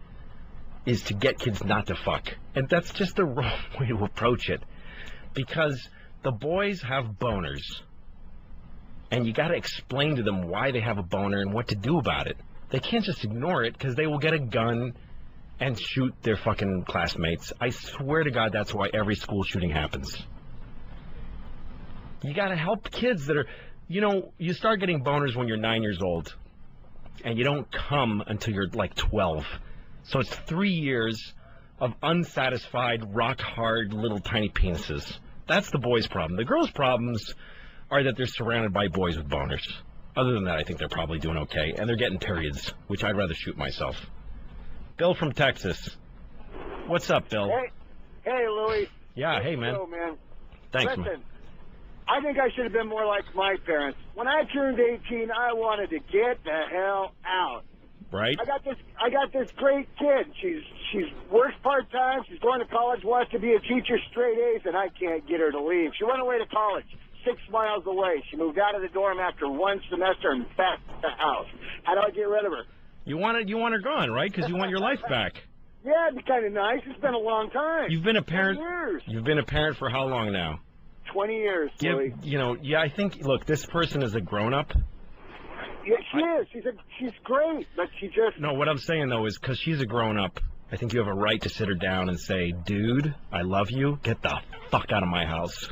is to get kids not to fuck. And that's just the wrong way to approach it. Because the boys have boners. And you got to explain to them why they have a boner and what to do about it. They can't just ignore it because they will get a gun and shoot their fucking classmates. I swear to God, that's why every school shooting happens. You got to help kids that are... You know, you start getting boners when you're 9 years old, and you don't come until you're like 12. So it's 3 years of unsatisfied, rock-hard, little tiny penises. That's the boys' problem. The girls' problems are that they're surrounded by boys with boners. Other than that, I think they're probably doing okay, and they're getting periods, which I'd rather shoot myself. Bill from Texas. What's up, Bill? Hey, Louis. Yeah, hey, man. Hello, man. Thanks, Listen, man. I think I should have been more like my parents. When I turned 18, I wanted to get the hell out. Right. I got this great kid. She's works part-time. She's going to college, wants to be a teacher, straight A's, and I can't get her to leave. She went away to college, 6 miles away. She moved out of the dorm after 1 semester and back to the house. How do I get rid of her? You want her gone, right? Because you want your life back. Yeah, it'd be kind of nice. It's been a long time. You've been a parent. 20 years. You've been a parent for how long now? 20 years, Louis. Yeah, I think, look, this person is a grown-up. Yeah, she is. She's great, but she just... No, what I'm saying, though, is because she's a grown-up, I think you have a right to sit her down and say, dude, I love you. Get the fuck out of my house.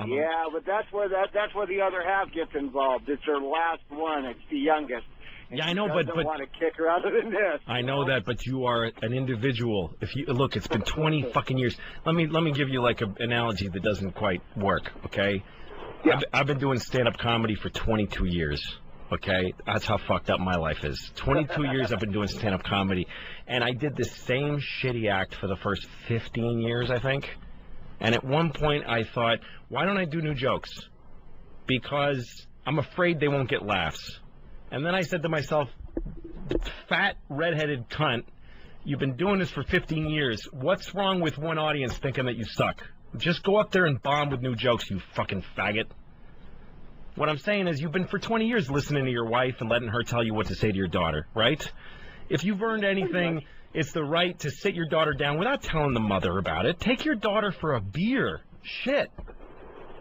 Yeah, but that's where the other half gets involved. It's her last one. It's the youngest. Yeah, I know, but but want to kick her out of the nest. I know that, but you are an individual. If you look, it's been 20 fucking years. Let me give you like an analogy that doesn't quite work. Okay, yeah. I've been doing stand-up comedy for 22 years. Okay, that's how fucked up my life is. 22 years I've been doing stand-up comedy, and I did the same shitty act for the first 15 years, I think. And at one point I thought, why don't I do new jokes? Because I'm afraid they won't get laughs. And then I said to myself, fat, redheaded cunt, you've been doing this for 15 years. What's wrong with one audience thinking that you suck? Just go up there and bomb with new jokes, you fucking faggot. What I'm saying is you've been for 20 years listening to your wife and letting her tell you what to say to your daughter, right? If you've earned anything, it's the right to sit your daughter down without telling the mother about it. Take your daughter for a beer. Shit.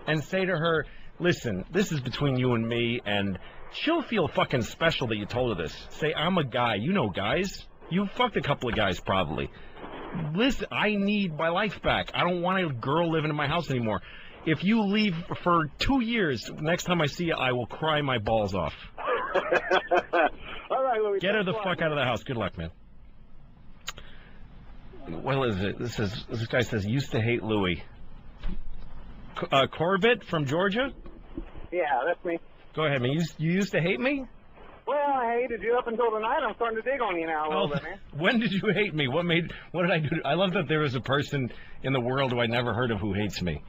And say to her, listen, this is between you and me, and... she'll feel fucking special that you told her this. Say, I'm a guy. You know guys. You fucked a couple of guys probably. Listen, I need my life back. I don't want a girl living in my house anymore. If you leave for 2 years, next time I see you, I will cry my balls off. All right, Louis. Get her the fuck out of the house. Good luck, man. What is it? This guy says, used to hate Louis. Corbett from Georgia? Yeah, that's me. Go ahead, man. You used to hate me? Well, I hated you up until tonight. I'm starting to dig on you now a little bit, man. When did you hate me? What did I do? I love that there is a person in the world who I never heard of who hates me.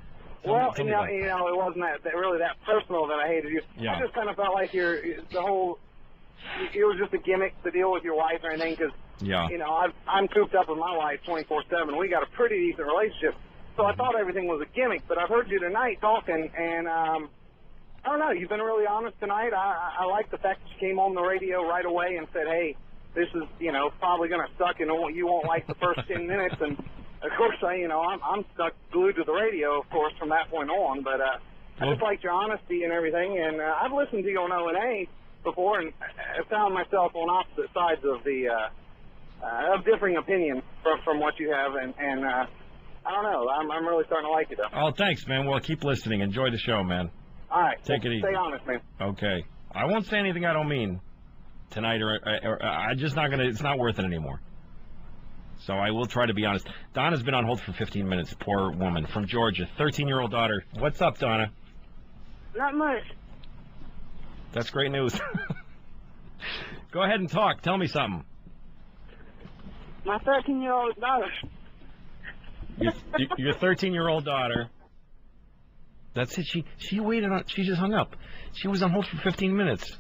Well, you know, it wasn't really that personal that I hated you. Yeah. I just kind of felt like it was just a gimmick to deal with your wife or anything, because, you know, I'm cooped up with my wife 24/7. We got a pretty decent relationship. So I thought everything was a gimmick, but I've heard you tonight talking, and, I don't know. You've been really honest tonight. I like the fact that you came on the radio right away and said, hey, this is, you know, probably going to suck and you won't like the first 10 minutes. And, of course, I'm stuck glued to the radio, of course, from that point on. But, I just liked your honesty and everything, and I've listened to you on O&A before, and I found myself on opposite sides of the of differing opinions from what you have, and I don't know. I'm really starting to like you, though. Oh, thanks, man. Well, keep listening. Enjoy the show, man. All right. Take it easy. Stay honest, man. Okay. I won't say anything I don't mean tonight, or I'm just not gonna. It's not worth it anymore. So I will try to be honest. Donna's been on hold for 15 minutes. Poor woman from Georgia, 13-year-old daughter. What's up, Donna? Not much. That's great news. Go ahead and talk. Tell me something. My 13-year-old daughter. Your 13-year-old daughter. That's it. She waited on. She just hung up. She was on hold for 15 minutes.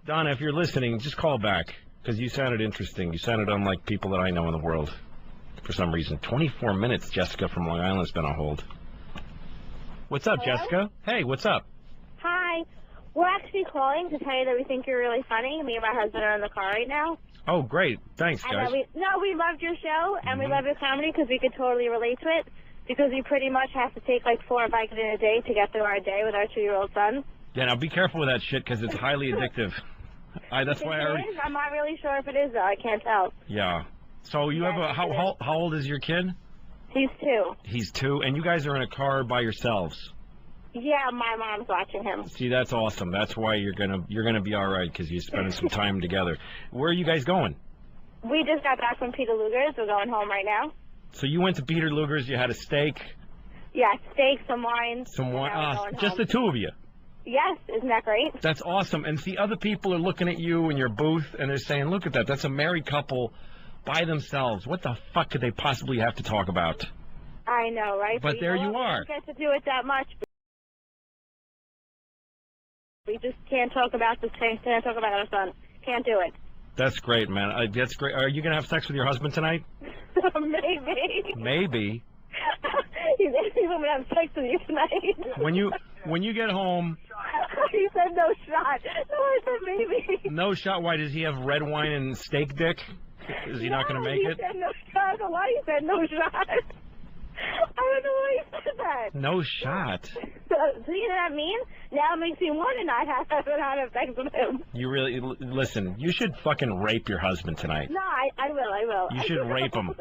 Donna, if you're listening, just call back. Because you sounded interesting. You sounded unlike people that I know in the world. For some reason. 24 minutes, Jessica from Long Island's been on hold. What's up, Hello? Jessica? Hey, what's up? Hi. We're actually calling to tell you that we think you're really funny. Me and my husband are in the car right now. Oh, great. Thanks, guys. We loved your show, and we love your comedy because we could totally relate to it. Because we pretty much have to take like 4 Vicodin a day to get through our day with our 2-year-old son. Yeah, now be careful with that shit because it's highly addictive. That's why I already... I'm not really sure if it is, though. I can't tell. Yeah. So you have a... How old is your kid? He's 2. He's 2, and you guys are in a car by yourselves. Yeah, my mom's watching him. See, that's awesome. That's why you're gonna be all right because you're spending some time together. Where are you guys going? We just got back from Peter Luger's. We're going home right now. So you went to Peter Luger's. You had a steak. Yeah, steak, some wine. Some wine. Just home. the two of you. Yes, isn't that great? That's awesome. And see, other people are looking at you in your booth, and they're saying, look at that. That's a married couple by themselves. What the fuck could they possibly have to talk about? I know, right? But there you are. We don't get to do it that much. We just can't talk about the same. Can't talk about our son. Can't do it. That's great, man. That's great. Are you going to have sex with your husband tonight? Maybe. Maybe. He's going to have sex with you tonight. When you get home... He said no shot. No, I said maybe. No shot? Why, does he have red wine and steak dick? Is he not going to make it? He said no shot. I don't know why he said no shot. I don't know why he said that. No shot. So, you know what I mean? Now it makes me want to not have sex with him. You really... Listen, you should fucking rape your husband tonight. No, I will. You should rape him.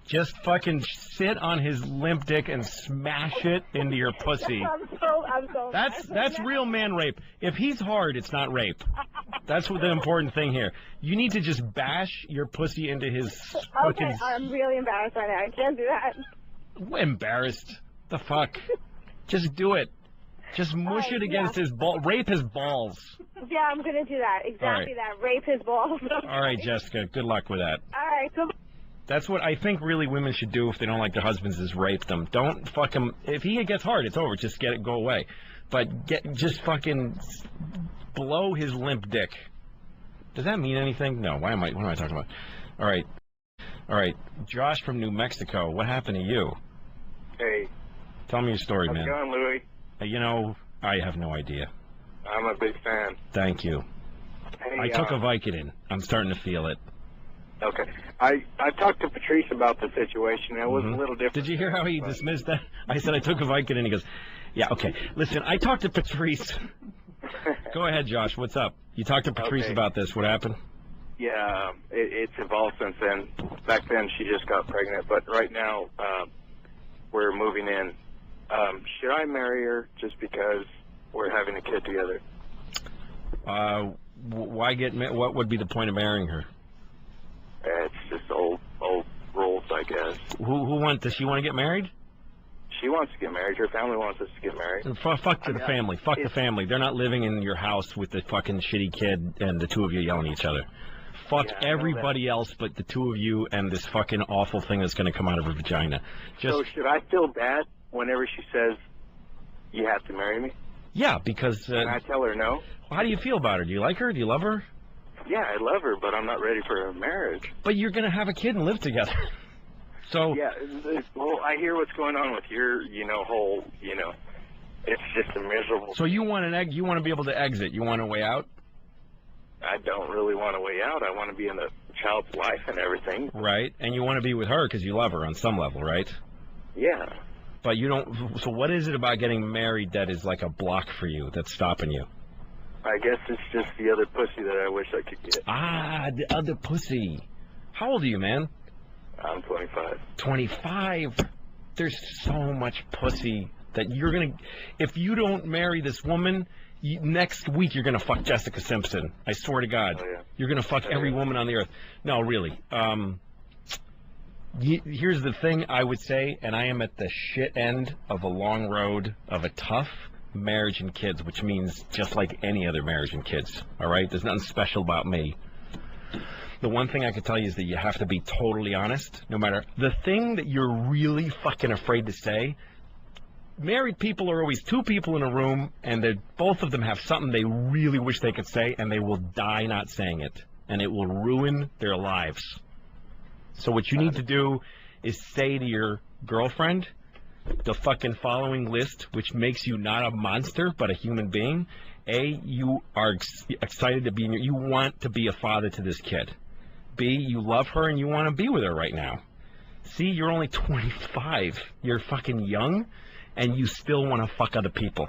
Just fucking sit on his limp dick and smash it into your pussy. I'm so That's real man rape. If he's hard, it's not rape. That's what the important thing here. You need to just bash your pussy into his fucking... Okay, I'm really embarrassed right now. I can't do that. Embarrassed? The fuck? Just do it. Just mush it against his ball. Rape his balls. Yeah, I'm gonna do that. Exactly that. Rape his balls. All right, Jessica. Good luck with that. All right. So. That's what I think really women should do if they don't like their husbands is rape them. Don't fuck him. If he gets hard, it's over. Just get it, go away. But just fucking blow his limp dick. Does that mean anything? No. What am I talking about? All right. Josh from New Mexico. What happened to you? Hey. Tell me your story, How's man. it going, Louis? You know, I have no idea. I'm a big fan. Thank you. Hey, I took a Vicodin. I'm starting to feel it. Okay. I talked to Patrice about the situation. It was a little different. Did you hear how he dismissed that? I said I took a Vicodin. He goes, yeah, okay. Listen, I talked to Patrice. Go ahead, Josh. What's up? You talked to Patrice about this. What happened? Yeah, it's evolved since then. Back then, she just got pregnant. But right now, we're moving in. Should I marry her just because we're having a kid together? Why what would be the point of marrying her? It's just old rules, I guess. Does she want to get married? She wants to get married. Her family wants us to get married. Fuck the family. Fuck the family. They're not living in your house with the fucking shitty kid and the two of you yelling at each other. Fuck everybody else but the two of you and this fucking awful thing that's going to come out of her vagina. So should I feel bad whenever she says, you have to marry me? Yeah, because... Can I tell her no? How do you feel about her? Do you like her? Do you love her? Yeah, I love her, but I'm not ready for a marriage. But you're going to have a kid and live together. So... Yeah, well, I hear what's going on with your, whole, it's just a miserable... So you want you want to be able to exit. You want a way out? I don't really want a way out. I want to be in the child's life and everything. Right, and you want to be with her because you love her on some level, right? Yeah. But you don't. So what is it about getting married that is like a block for you? That's stopping you? I guess it's just the other pussy that I wish I could get. Ah, the other pussy. How old are you, man? I'm 25. 25. There's so much pussy that you're gonna. If you don't marry this woman, next week you're gonna fuck Jessica Simpson. I swear to God. Oh, yeah. You're gonna fuck every woman on the earth. No, really. Here's the thing I would say, and I am at the shit end of a long road of a tough marriage and kids, which means just like any other marriage and kids. All right, there's nothing special about me. The one thing I can tell you is that you have to be totally honest, no matter the thing that you're really fucking afraid to say. Married people are always two people in a room, and both of them have something they really wish they could say, and they will die not saying it, and it will ruin their lives. So what you need to do is say to your girlfriend the fucking following list, which makes you not a monster but a human being. A, you are excited to be you want to be a father to this kid. B, you love her and you want to be with her right now. C, you're only 25. You're fucking young, and you still want to fuck other people.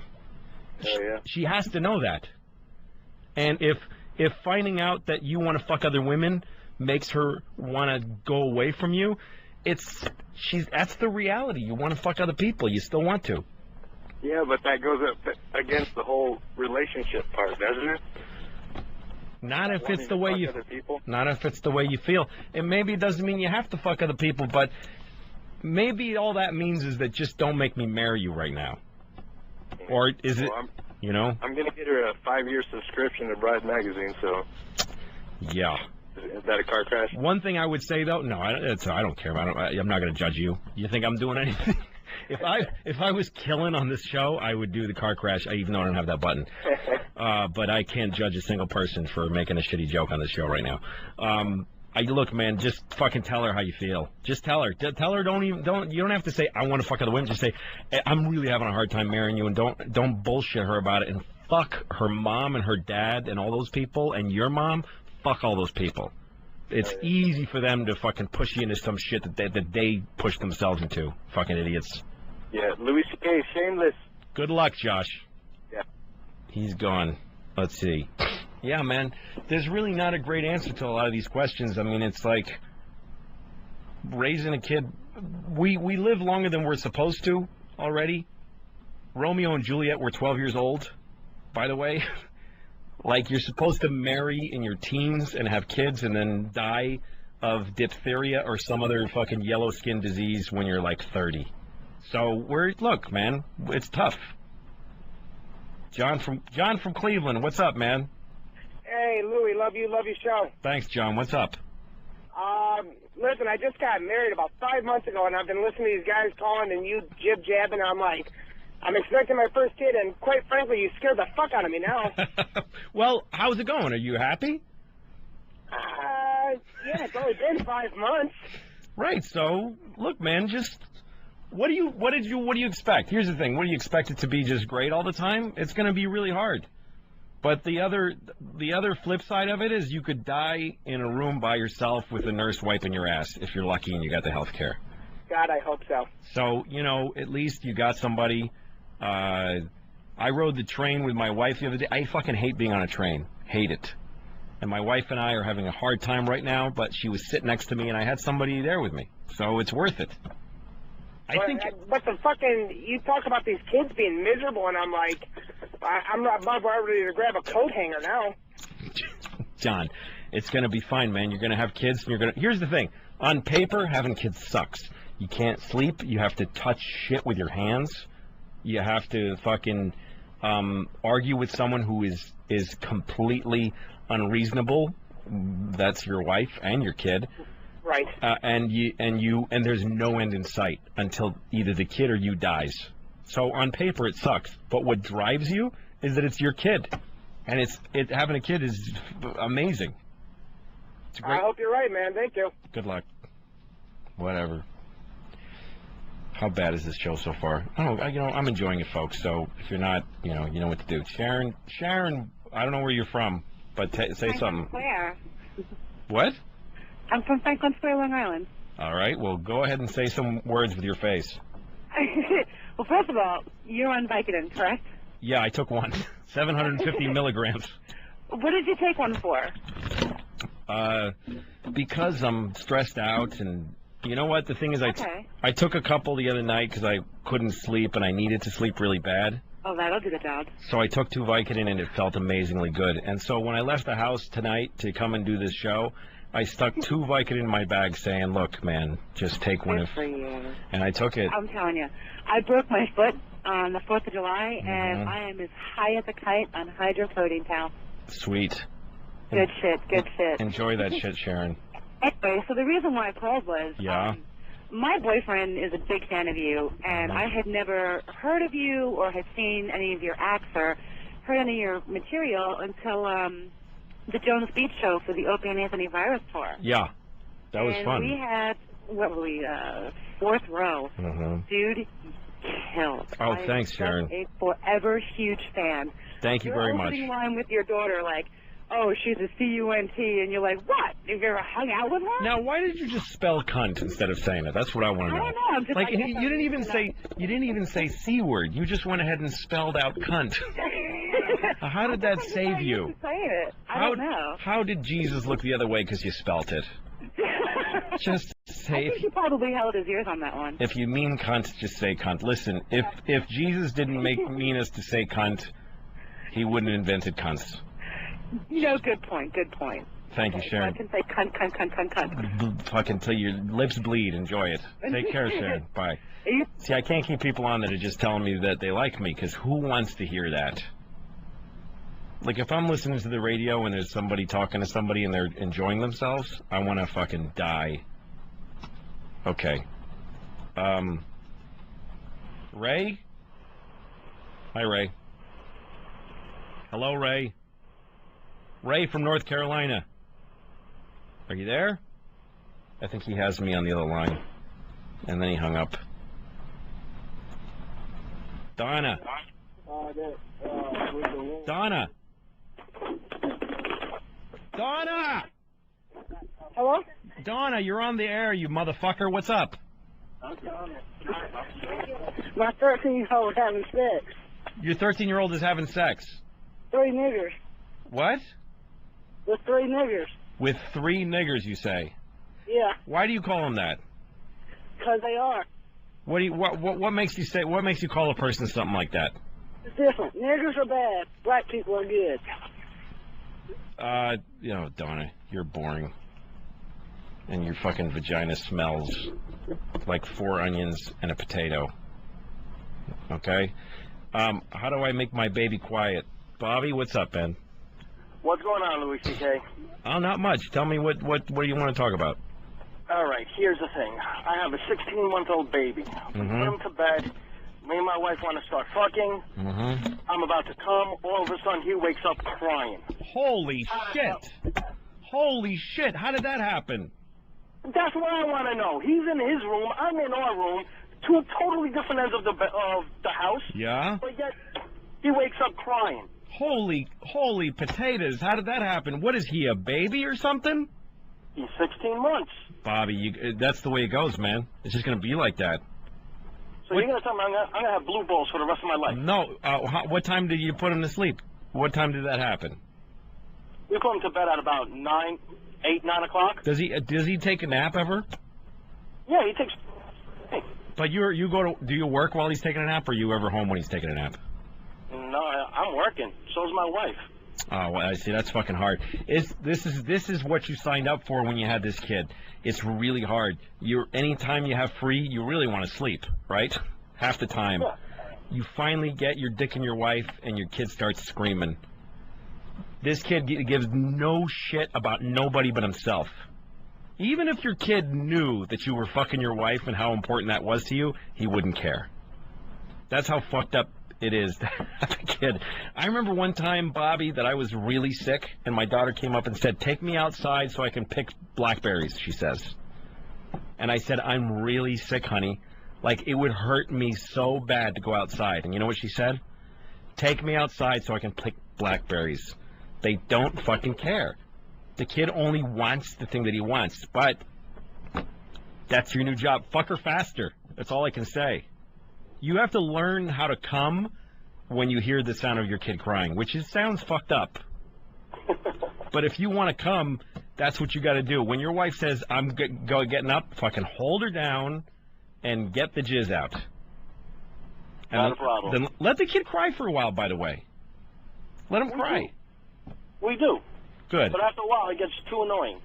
Oh, yeah. She has to know that. And if finding out that you want to fuck other women makes her want to go away from you, that's the reality. You want to fuck other people. You still want to. Yeah, but that goes up against the whole relationship part, doesn't it? Not if it's the way you. Not if it's the way you feel. And maybe it doesn't mean you have to fuck other people, but maybe all that means is that just don't make me marry you right now. Or is it? You know. I'm gonna get her a 5-year subscription to Bride magazine. So. Yeah. Is that a car crash? One thing I would say though, no, I don't care. I'm not going to judge you. You think I'm doing anything? If I was killing on this show, I would do the car crash, even though I don't have that button. But I can't judge a single person for making a shitty joke on this show right now. Look, man, just fucking tell her how you feel. Just tell her. Tell her. You don't have to say I want to fuck other women. Just say I'm really having a hard time marrying you, and don't bullshit her about it. And fuck her mom and her dad and all those people, and your mom. Fuck all those people. It's easy for them to fucking push you into some shit that they push themselves into. Fucking idiots. Yeah, Louis C.K. Shameless. Good luck, Josh. Yeah. He's gone. Let's see. Yeah, man. There's really not a great answer to a lot of these questions. I mean, it's like raising a kid. We live longer than we're supposed to already. Romeo and Juliet were 12 years old, by the way. Like, you're supposed to marry in your teens and have kids and then die of diphtheria or some other fucking yellow skin disease when you're like 30. So look, man, it's tough. John from Cleveland, what's up, man? Hey, Louie, love you show. Thanks, John. What's up? Listen, I just got married about 5 months ago, and I've been listening to these guys calling and you jib-jabbing. I'm like, I'm expecting my first kid, and quite frankly, you scared the fuck out of me now. Well, how's it going? Are you happy? Yeah, it's only been 5 months. Right. So, look, man, just what do you expect? Here's the thing. What do you expect it to be? Just great all the time? It's going to be really hard. But the other flip side of it is you could die in a room by yourself with a nurse wiping your ass if you're lucky and you got the health care. God, I hope so. So, at least you got somebody. I rode the train with my wife the other day. I fucking hate being on a train. Hate it. And my wife and I are having a hard time right now, but she was sitting next to me and I had somebody there with me. So it's worth it. But the fucking, you talk about these kids being miserable, and I'm like, I'm not ready to grab a coat hanger now. John, it's going to be fine, man. You're going to have kids, and here's the thing. On paper, having kids sucks. You can't sleep. You have to touch shit with your hands. You have to fucking argue with someone who is completely unreasonable. That's your wife and your kid. Right. And there's no end in sight until either the kid or you dies. So on paper it sucks, but what drives you is that it's your kid, and having a kid is amazing. It's great. I hope you're right, man. Thank you. Good luck. Whatever. How bad is this show so far? I'm enjoying it, folks. So if you're not, you know what to do. Sharon, I don't know where you're from, but say something. Where? What? I'm from Franklin Square, Long Island. All right. Well, go ahead and say some words with your face. Well, first of all, you're on Vicodin, correct? Yeah, I took one. 750 milligrams. What did you take one for? Because I'm stressed out, and you know what? The thing is, I took a couple the other night because I couldn't sleep, and I needed to sleep really bad. Oh, that'll do the job. So I took 2 Vicodin, and it felt amazingly good. And so when I left the house tonight to come and do this show, I stuck 2 Vicodin in my bag saying, look, man, just take one. Good for you. And I took it. I'm telling you. I broke my foot on the 4th of July, and I am as high as a kite on hydrocodone, pal. Sweet. Good shit, good shit. Enjoy that shit, Sharon. Anyway, so the reason why I called was... Yeah? My boyfriend is a big fan of you, and I had never heard of you or had seen any of your acts or heard any of your material until the Jones Beach show for the Opie and Anthony Virus tour. Yeah, that was fun. And we had, what were we, 4th row. Dude, killed. Oh, thanks, Sharon. I'm a forever huge fan. Thank you very much. You're opening line with your daughter like, oh, she's a C-U-N-T, and you're like, what? Have you ever hung out with her? Now, why did you just spell cunt instead of saying it? That's what I want to know. I don't know. I'm just like, you didn't even say C word. You just went ahead and spelled out cunt. How did that save you? I don't know. How did Jesus look the other way because you spelt it? Just say. I think he probably held his ears on that one. If you mean cunt, just say cunt. Listen, if Jesus didn't mean us to say cunt, he wouldn't have invented cunts. No, good point, good point. Thank you, Sharon. I can say cunt, cunt, cunt, cunt, cunt. Fucking till your lips bleed. Enjoy it. Take care, Sharon. Bye. See, I can't keep people on that are just telling me that they like me, because who wants to hear that? Like, if I'm listening to the radio and there's somebody talking to somebody and they're enjoying themselves, I want to fucking die. Okay. Ray? Hi, Ray. Hello, Ray. Ray from North Carolina. Are you there? I think he has me on the other line. And then he hung up. Donna. Donna. Donna! Hello? Donna, you're on the air, you motherfucker. What's up? My 13-year-old having sex. Your 13-year-old is having sex? 3 niggers. What? With 3 niggers. With 3 niggers, you say? Yeah. Why do you call them that? Because they are. What makes you say? What makes you call a person something like that? It's different. Niggers are bad. Black people are good. You know, Donna, you're boring. And your fucking vagina smells like 4 onions and a potato. Okay? How do I make my baby quiet? Bobby, what's up, man? What's going on, Louis C.K.? Oh, not much. Tell me what do you want to talk about? All right, here's the thing. I have a 16-month-old baby. We put him to bed. Me and my wife want to start fucking. I'm about to come. All of a sudden, he wakes up crying. Holy shit! Holy shit! How did that happen? That's what I want to know. He's in his room. I'm in our room. 2 totally different ends of the house. Yeah? But yet, he wakes up crying. Holy potatoes! How did that happen? What is he, a baby or something? He's 16 months. Bobby, that's the way it goes, man. It's just gonna be like that. So you're gonna tell me I'm gonna have blue balls for the rest of my life? No. What time did you put him to sleep? What time did that happen? We put him to bed at about 9 o'clock. Does he take a nap ever? Yeah, he takes. Hey. But do you work while he's taking a nap, or are you ever home when he's taking a nap? No, I'm working. So's my wife. Oh, well, I see. That's fucking hard. This is what you signed up for when you had this kid. It's really hard. Anytime you have free, you really want to sleep, right? Half the time. Yeah. You finally get your dick in your wife, and your kid starts screaming. This kid gives no shit about nobody but himself. Even if your kid knew that you were fucking your wife and how important that was to you, he wouldn't care. That's how fucked up it is to have a kid. I remember one time, Bobby, that I was really sick, and my daughter came up and said, take me outside so I can pick blackberries, she says. And I said, I'm really sick, honey. Like, it would hurt me so bad to go outside. And you know what she said? Take me outside so I can pick blackberries. They don't fucking care. The kid only wants the thing that he wants. But that's your new job. Fuck her faster. That's all I can say. You have to learn how to come when you hear the sound of your kid crying, which sounds fucked up. But if you want to come, that's what you got to do. When your wife says, I'm getting up, fucking hold her down and get the jizz out. And Not a problem. Then let the kid cry for a while, by the way. Let him cry. We do. Good. But after a while, it gets too annoying.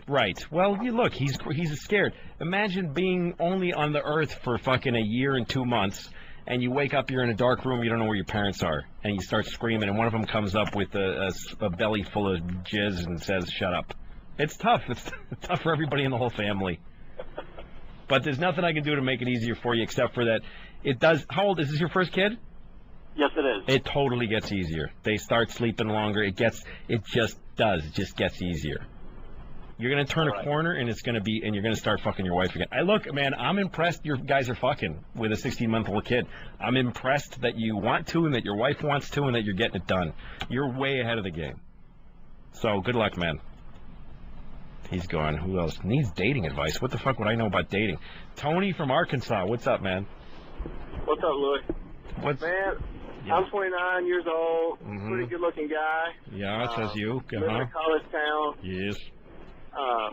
Right. Well, look, he's scared. Imagine being only on the earth for fucking a year and 2 months, and you wake up, you're in a dark room, you don't know where your parents are, and you start screaming, and one of them comes up with a belly full of jizz and says, shut up. It's tough. It's tough for everybody in the whole family. But there's nothing I can do to make it easier for you except for that it does. How old is this, your first kid? Yes, it is. It totally gets easier. They start sleeping longer. It just gets easier. You're going to turn a corner, and you're going to start fucking your wife again. Look, man, I'm impressed your guys are fucking with a 16-month-old kid. I'm impressed that you want to and that your wife wants to and that you're getting it done. You're way ahead of the game. So, good luck, man. He's gone. Who else needs dating advice? What the fuck would I know about dating? Tony from Arkansas. What's up, man? What's up, Louis? Man, Yeah. I'm 29 years old, pretty good-looking guy. Yeah, it says you. Live in a college town. Yes. I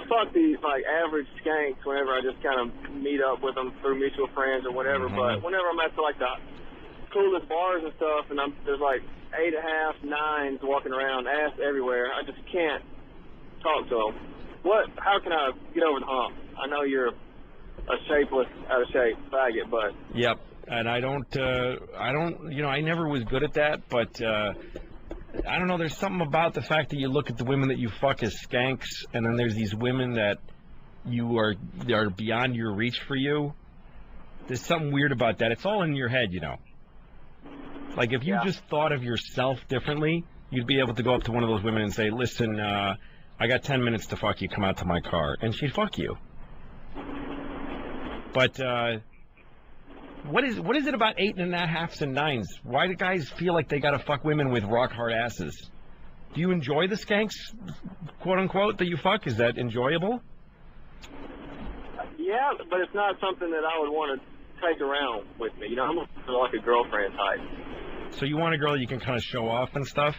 fuck these average skanks whenever I just kind of meet up with them through mutual friends or whatever. But whenever I'm at the coolest bars and stuff, and there's 8.5, 9s walking around, ass everywhere, I just can't talk to them. How can I get over the hump? I know you're a shapeless, out of shape faggot, but Yep. And I never was good at that, but I don't know, there's something about the fact that you look at the women that you fuck as skanks, and then there's these women that are beyond your reach for you. There's something weird about that. It's all in your head, you know. Like, if you just thought of yourself differently, you'd be able to go up to one of those women and say, listen, I got 10 minutes to fuck you, come out to my car. And she'd fuck you. But, what is it about 8.5s and 9s? Why do guys feel like they gotta fuck women with rock hard asses? Do you enjoy the skanks, quote unquote, that you fuck? Is that enjoyable? yeah, but it's not something that I would want to take around with me. You know, I'm looking for a girlfriend type. So you want a girl you can kind of show off and stuff?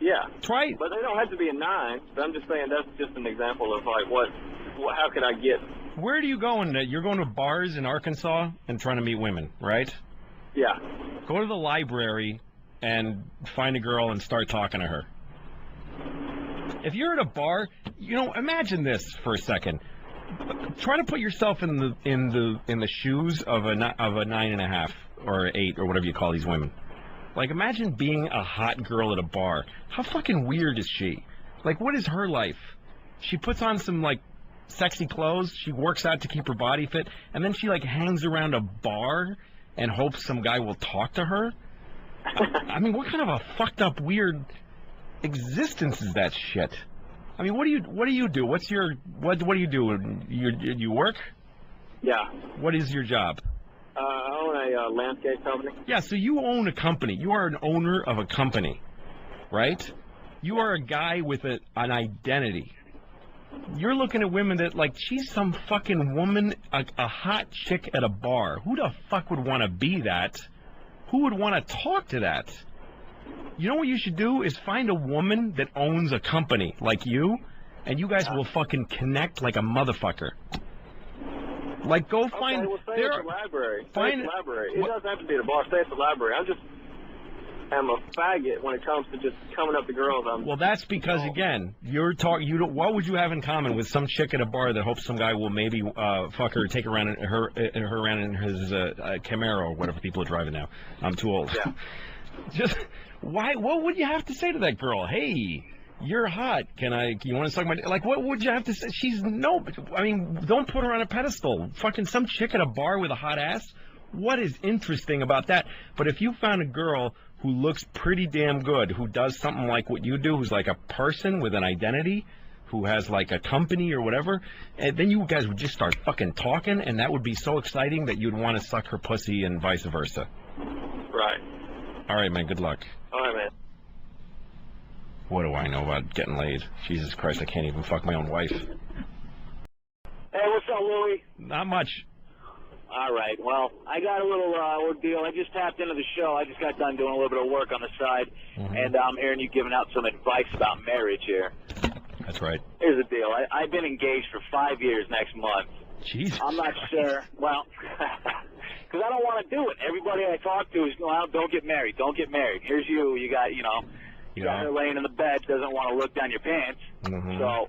Yeah. Try. But they don't have to be a 9. But I'm just saying that's just an example of how can I get. Where do you go? You're going to bars in Arkansas and trying to meet women, right? Yeah. Go to the library and find a girl and start talking to her. If you're at a bar, imagine this for a second. Try to put yourself in the shoes of a 9.5 or 8 or whatever you call these women. Like, imagine being a hot girl at a bar. How fucking weird is she? Like, what is her life? She puts on some sexy clothes, she works out to keep her body fit, and then she hangs around a bar and hopes some guy will talk to her. I mean, what kind of a fucked up weird existence is that shit? I mean, what do you do? What do you do? You work? Yeah. What is your job? I own a landscape company. Yeah, so you own a company. You are an owner of a company, right? You are a guy with an identity. You're looking at women that, she's some fucking woman, a hot chick at a bar. Who the fuck would want to be that? Who would want to talk to that? You know what you should do is find a woman that owns a company like you, and you guys will fucking connect like a motherfucker. Go find. Okay, well, stay at the library. Stay at the library. It doesn't have to be at a bar. Stay at the library. I'm a faggot when it comes to just coming up to girls. Well, that's because again, what would you have in common with some chick at a bar that hopes some guy will maybe fuck her, take her around in his Camaro or whatever people are driving now? I'm too old. Yeah. Just why? What would you have to say to that girl? Hey, you're hot. You want to suck my? What would you have to say? Don't put her on a pedestal. Fucking some chick at a bar with a hot ass. What is interesting about that? But if you found a girl who looks pretty damn good, who does something like what you do, who's like a person with an identity, who has a company or whatever, and then you guys would just start fucking talking, and that would be so exciting that you'd want to suck her pussy and vice versa. Right. All right, man. Good luck. All right, man. What do I know about getting laid? Jesus Christ, I can't even fuck my own wife. Hey, what's up, Louie? Not much. All right. Well, I got a little ordeal. I just tapped into the show. I just got done doing a little bit of work on the side, and I'm hearing you giving out some advice about marriage here. That's right. Here's the deal. I've been engaged for 5 years next month. Jesus. I'm not sure. Well, because I don't want to do it. Everybody I talk to is, well, don't get married. Don't get married. Here's you. You got, you got her laying in the bed, doesn't want to look down your pants. So,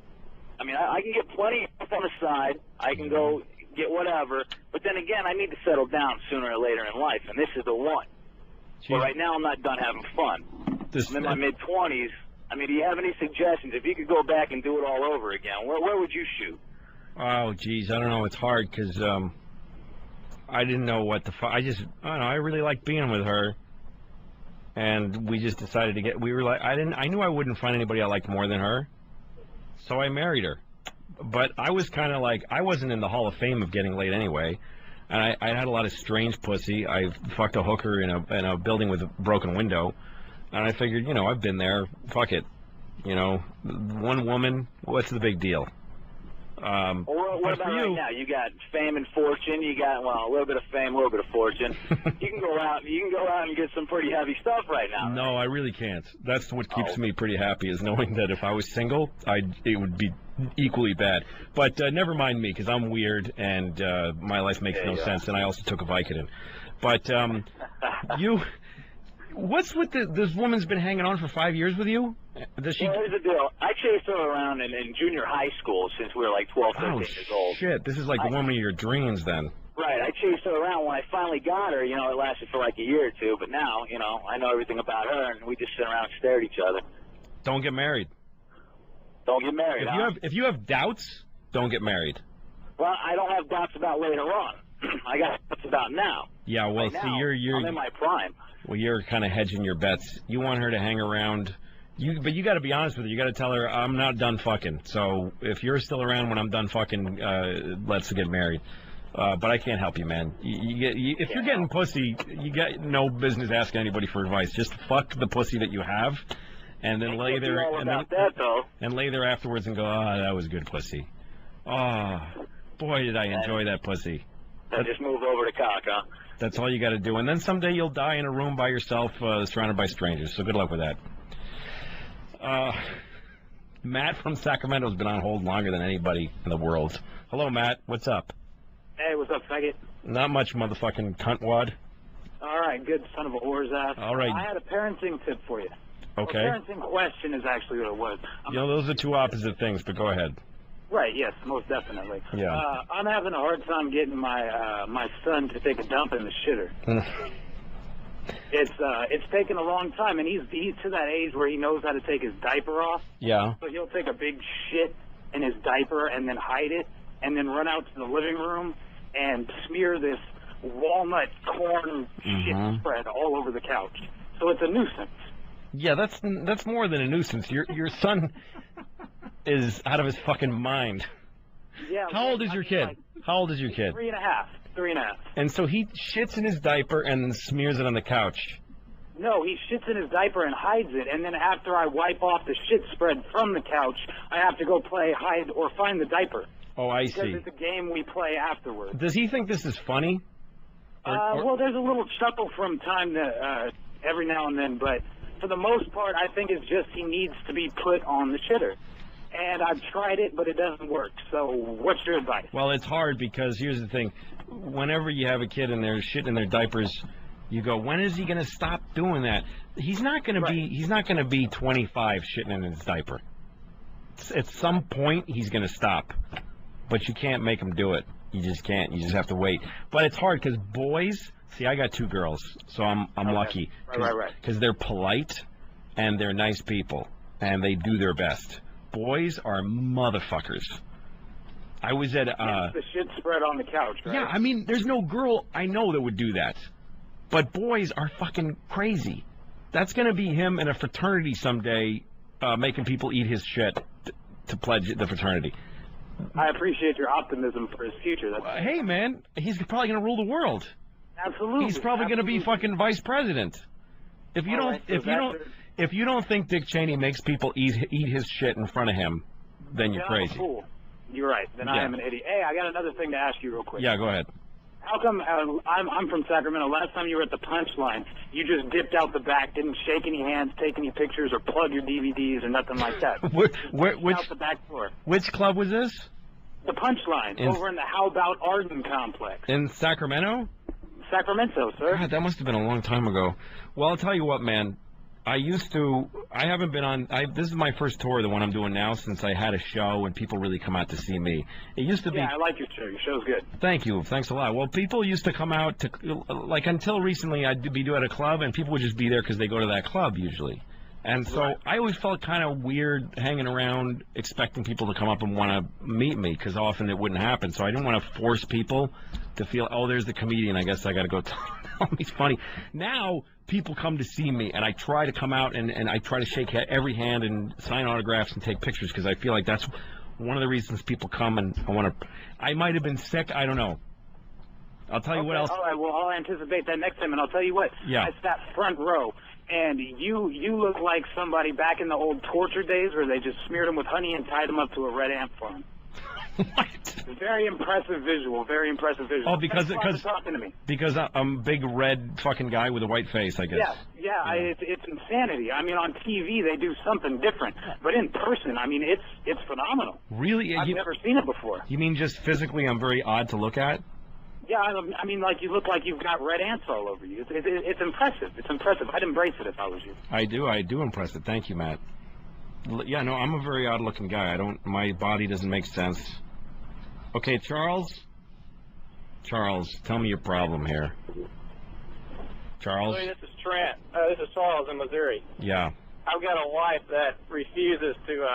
I mean, I can get plenty of stuff on the side. I can go get whatever. But then again, I need to settle down sooner or later in life, and this is the one. But right now, I'm not done having fun. I'm in my mid-20s. I mean, do you have any suggestions? If you could go back and do it all over again, where would you shoot? Oh, geez, I don't know. It's hard because I didn't know what the fuck. I don't know. I really liked being with her, and we just decided to get. We were like, I knew I wouldn't find anybody I liked more than her, so I married her. But I was kind of like, I wasn't in the Hall of Fame of getting laid anyway, and I had a lot of strange pussy. I fucked a hooker in a building with a broken window, and I figured, I've been there. Fuck it, one woman. What's the big deal? Well, what about right now? You got fame and fortune. You got a little bit of fame, a little bit of fortune. You can go out and get some pretty heavy stuff right now. No, I really can't. That's what keeps me pretty happy, is knowing that if I was single, it would be equally bad. But never mind me, because I'm weird and my life makes no sense, and I also took a Vicodin. But what's with this woman's been hanging on for 5 years with you? Does she? Well, here's the deal. I chased her around in junior high school since we were like 12, 13 years old. Shit, this is like the woman of your dreams then. Right, I chased her around. When I finally got her, it lasted for like a year or two, but now, I know everything about her, and we just sit around and stare at each other. Don't get married. Don't get married, If you have doubts, don't get married. Well, I don't have doubts about later on. I got doubts about now. Yeah, well, right see, now, you're I'm in my prime. Well, you're kind of hedging your bets. You want her to hang around. But you got to be honest with her. You got to tell her, I'm not done fucking. So if you're still around when I'm done fucking, let's get married. But I can't help you, man. If you're getting pussy, you got no business asking anybody for advice. Just fuck the pussy that you have, and then lay there and lay there afterwards and go, that was good pussy. Oh, boy, did I enjoy that pussy. Then just move over to cock, huh? That's all you got to do. And then someday you'll die in a room by yourself, surrounded by strangers. So good luck with that. Matt from Sacramento has been on hold longer than anybody in the world. Hello, Matt. What's up? Hey, what's up, faggot? Not much, motherfucking cuntwad. All right, good son of a whore's ass. All right. I had a parenting tip for you. Okay. Or parenting question is actually what it was. Those are two opposite things, but go ahead. Right, yes, most definitely. Yeah. I'm having a hard time getting my son to take a dump in the shitter. It's taken a long time, and he's to that age where he knows how to take his diaper off. Yeah. So he'll take a big shit in his diaper and then hide it, and then run out to the living room and smear this walnut corn shit spread all over the couch. So it's a nuisance. Yeah, that's more than a nuisance. Your son is out of his fucking mind. Yeah. How old is your kid? How old is your kid? 3.5. 3.5. And so he shits in his diaper and smears it on the couch. No, he shits in his diaper and hides it, and then after I wipe off the shit spread from the couch, I have to go play hide or find the diaper. Oh, I see. Because it's a game we play afterwards. Does he think this is funny? Well, there's a little chuckle from time to every now and then, but for the most part, I think it's just he needs to be put on the shitter. And I've tried it, but it doesn't work. So what's your advice? Well, it's hard because here's the thing. Whenever you have a kid and they're shitting in their diapers, you go, when is he going to stop doing that? He's not going to be 25 shitting in his diaper. At some point, he's going to stop. But you can't make him do it. You just can't. You just have to wait. But it's hard because boys, see, I got 2 girls, so I'm lucky. Right. Because they're polite and they're nice people and they do their best. Boys are motherfuckers. I was at the shit spread on the couch, right? Yeah, I mean, there's no girl I know that would do that. But boys are fucking crazy. That's going to be him in a fraternity someday, making people eat his shit to pledge the fraternity. I appreciate your optimism for his future. Hey, man, he's probably going to rule the world. Absolutely. He's probably going to be fucking vice president. If you don't think Dick Cheney makes people eat his shit in front of him, then you're crazy. I'm a fool. You're right. Then I am an idiot. Hey, I got another thing to ask you real quick. Yeah, go ahead. How come I'm from Sacramento? Last time you were at the Punchline, you just dipped out the back, didn't shake any hands, take any pictures, or plug your DVDs or nothing like that. Out the back door. Which club was this? The Punchline, over in the How About Arden complex. In Sacramento? Sacramento, sir. God, that must have been a long time ago. Well, I'll tell you what, man. I haven't been on, this is my first tour, the one I'm doing now, since I had a show and people really come out to see me. It used to be... Yeah, I like your show. Your show's good. Thank you. Thanks a lot. Well, people used to come out to, like, until recently, I'd be at a club, and people would just be there because they go to that club, usually. And so I always felt kind of weird hanging around expecting people to come up and want to meet me, because often it wouldn't happen. So I didn't want to force people to feel, oh, there's the comedian, I guess I got to go tell him he's funny. Now, people come to see me, and I try to come out and I try to shake every hand and sign autographs and take pictures, because I feel like that's one of the reasons people come, and I might have been sick, I don't know. I'll tell you what else. All right, well, I'll anticipate that next time, and I'll tell you what. Yeah. I sat front row, and you look like somebody back in the old torture days where they just smeared them with honey and tied them up to a red ant farm. What? Very impressive visual. Very impressive visual. Oh, because talking to me. Because I'm a big red fucking guy with a white face, I guess. Yeah. It's insanity. I mean, on TV they do something different, but in person, I mean, it's phenomenal. Really? I've never seen it before. You mean just physically I'm very odd to look at? Yeah, I mean, like, you look like you've got red ants all over you. It's impressive. It's impressive. I'd embrace it if I was you. I do embrace it. Thank you, Matt. Yeah, no, I'm a very odd-looking guy. My body doesn't make sense. Okay, Charles, tell me your problem here. Charles? Louis, this is Trent. This is Charles in Missouri. Yeah. I've got a wife that refuses to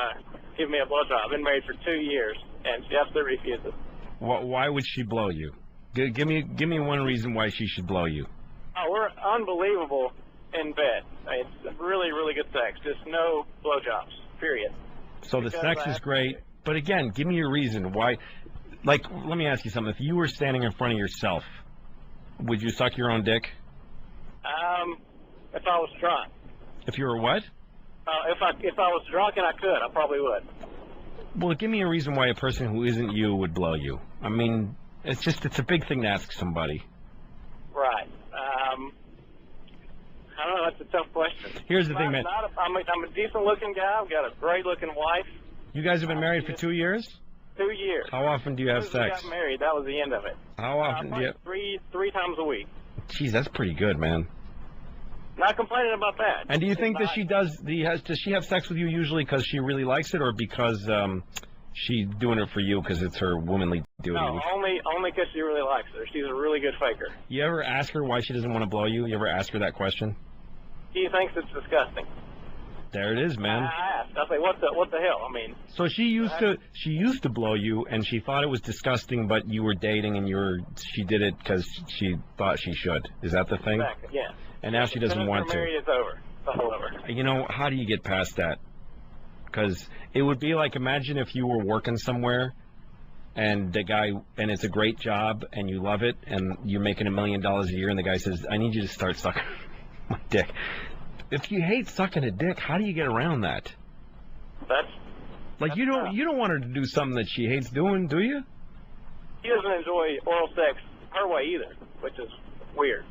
give me a blowjob. I've been married for 2 years, and she absolutely refuses. Why would she blow you? Give me one reason why she should blow you. Oh, we're unbelievable in bed. I mean, it's really, really good sex. Just no blowjobs, period. So the sex is great, but again, give me a reason why. Like, let me ask you something. If you were standing in front of yourself, would you suck your own dick? If I was drunk. If you were what? If I was drunk and I could, I probably would. Well, give me a reason why a person who isn't you would blow you. I mean, it's a big thing to ask somebody. Right. I don't know. That's a tough question. Here's the thing, man. I'm a decent-looking guy. I've got a great-looking wife. You guys have been married for 2 years? 2 years. How often do you have sex? As we got married, that was the end of it. How often do you? Three times a week. Jeez, that's pretty good, man. Not complaining about that. And do you think that she does she have sex with you usually because she really likes it, or because she's doing it for you because it's her womanly duty? No, only because she really likes her. She's a really good faker. You ever ask her why she doesn't want to blow you? You ever ask her that question? She thinks it's disgusting. There it is, man. I asked. I say, what the hell? I mean. So she used to blow you, and she thought it was disgusting, but you were dating, and she did it because she thought she should. Is that the thing? Exactly. Yeah. And now she doesn't want to. Married, it's over. It's all over. You know, how do you get past that? Because it would be like, imagine if you were working somewhere, and it's a great job, and you love it, and you're making $1 million a year, and the guy says, "I need you to start sucking my dick." If you hate sucking a dick, how do you get around that? You don't want her to do something that she hates doing, do you? She doesn't enjoy oral sex her way either, which is weird.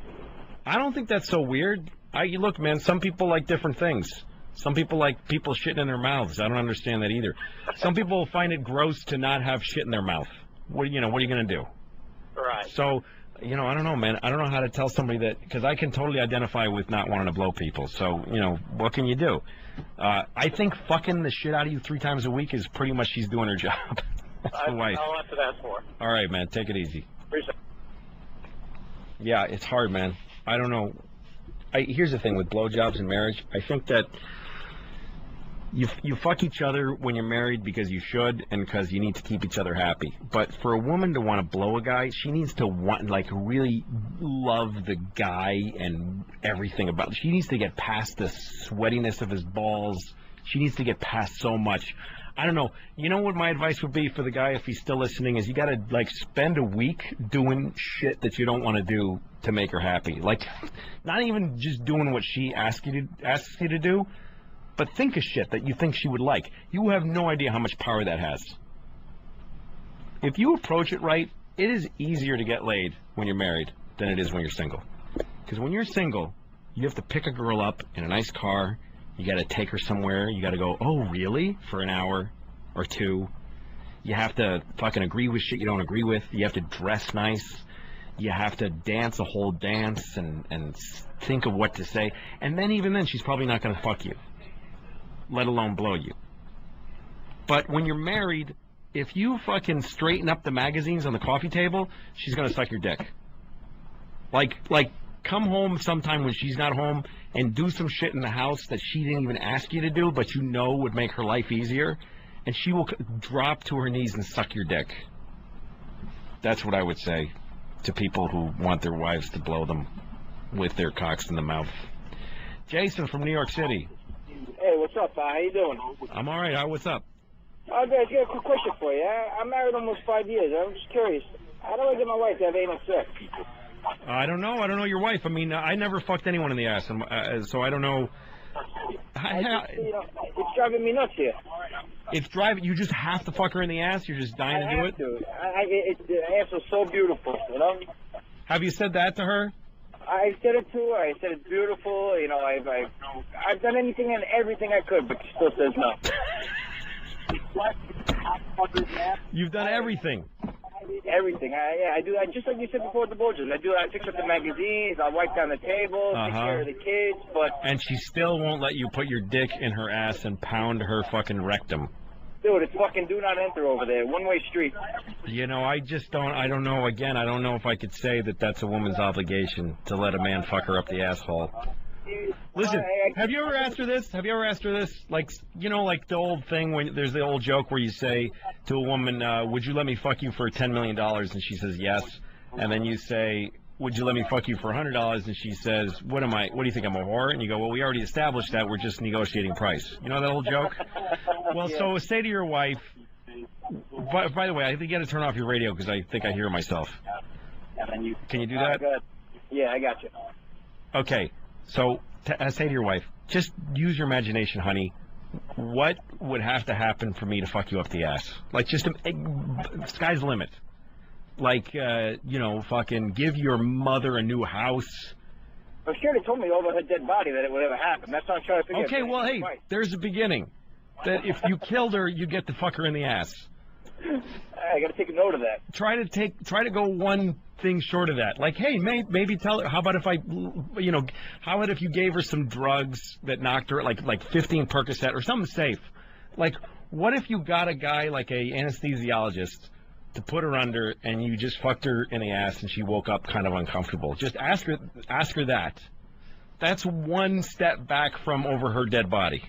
I don't think that's so weird. Look, man, some people like different things. Some people like people shitting in their mouths. I don't understand that either. Some people find it gross to not have shit in their mouth. What are you going to do? Right. So, I don't know, man. I don't know how to tell somebody that, because I can totally identify with not wanting to blow people. So, what can you do? I think fucking the shit out of you 3 times a week is pretty much she's doing her job. That's the wife. I'll let that ask for. All right, man. Take it easy. Appreciate it. Yeah, it's hard, man. I don't know. Here's the thing with blowjobs and marriage. I think that you fuck each other when you're married because you should and because you need to keep each other happy. But for a woman to want to blow a guy, she needs to really love the guy and everything about it. She needs to get past the sweatiness of his balls. She needs to get past so much. I don't know. You know what my advice would be for the guy if he's still listening is you got to spend a week doing shit that you don't want to do to make her happy. Not even just doing what she asks you to do, but think of shit that you think she would like. You have no idea how much power that has. If you approach it right, it is easier to get laid when you're married than it is when you're single. Because when you're single, you have to pick a girl up in a nice car. You got to take her somewhere. You got to go, oh, really? For an hour or two. You have to fucking agree with shit you don't agree with. You have to dress nice. You have to dance a whole dance and think of what to say. And then even then, she's probably not going to fuck you, let alone blow you. But when you're married, if you fucking straighten up the magazines on the coffee table, she's going to suck your dick. Like, come home sometime when she's not home and do some shit in the house that she didn't even ask you to do, but you know would make her life easier, and she will drop to her knees and suck your dick. That's what I would say to people who want their wives to blow them with their cocks in the mouth. Jason from New York City. Hey, what's up, How you doing? I'm all right. What's up? I got a quick question for you. I'm married almost 5 years. I'm just curious. How do I get my wife to have anal sex? I don't know. I don't know your wife. I mean, I never fucked anyone in the ass, so I don't know. It's driving me nuts here. It's driving. You just have to fuck her in the ass. You're just dying to do it. The ass is so beautiful, you know. Have you said that to her? I said it to her. I said it's beautiful. You know, I've done anything and everything I could, but she still says no. You've done everything. Everything. I do. Just like you said before with the blowjobs. I fix up the magazines. I wipe down the table, take care of the kids. But and she still won't let you put your dick in her ass and pound her fucking rectum. Dude, it's fucking do not enter over there. One-way street. You know, I don't know. Again, I don't know if I could say that that's a woman's obligation to let a man fuck her up the asshole. Listen, have you ever asked her this? Like, you know, like the old thing when there's the old joke where you say to a woman, would you let me fuck you for $10 million? And she says yes. And then you say, would you let me fuck you for $100? And she says, what do you think, I'm a whore? And you go, well, we already established that. We're just negotiating price. You know that old joke? Well, so say to your wife, by the way, I think you got to turn off your radio because I think I hear myself. Can you do that? Yeah, I got you. Okay. So, say to your wife, just use your imagination, honey. What would have to happen for me to fuck you up the ass? Like, just, sky's the limit. Like, you know, fucking give your mother a new house. Well, she already told me over her dead body that it would ever happen. That's what I'm trying to figure out. Okay, well, hey, there's a beginning. That if you killed her, you get to fuck her in the ass. I got to take a note of that. Try to go one thing short of that. Like, hey, maybe tell her. How about if how about if you gave her some drugs that knocked her like 15 Percocet or something safe? Like, what if you got a guy like a anesthesiologist to put her under and you just fucked her in the ass and she woke up kind of uncomfortable? Just ask her that. That's one step back from over her dead body.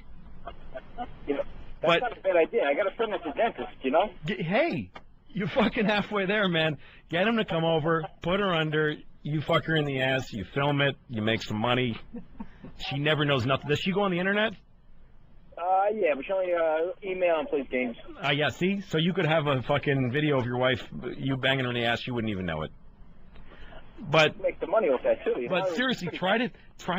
You know, that's not a bad idea. I got a friend that's a dentist, you know? Hey, you're fucking halfway there, man. Get him to come over, put her under, you fuck her in the ass, you film it, you make some money. She never knows nothing. Does she go on the internet? Yeah, but she only email and plays games. Yeah, see? So you could have a fucking video of your wife, you banging her in the ass, you wouldn't even know it. But make the money off that too. You but know? Seriously, try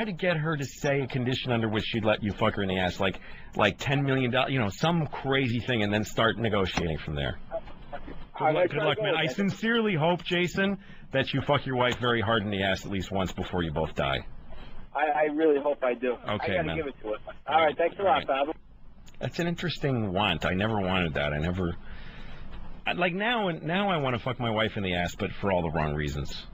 to get her to say a condition under which she'd let you fuck her in the ass, like $10 million, you know, some crazy thing, and then start negotiating from there. Good luck, man. I sincerely hope, Jason, that you fuck your wife very hard in the ass at least once before you both die. I really hope I do. Okay, I gotta give it to her. All right, thanks a lot, Bob. That's an interesting want. I never wanted that. Now I want to fuck my wife in the ass, but for all the wrong reasons.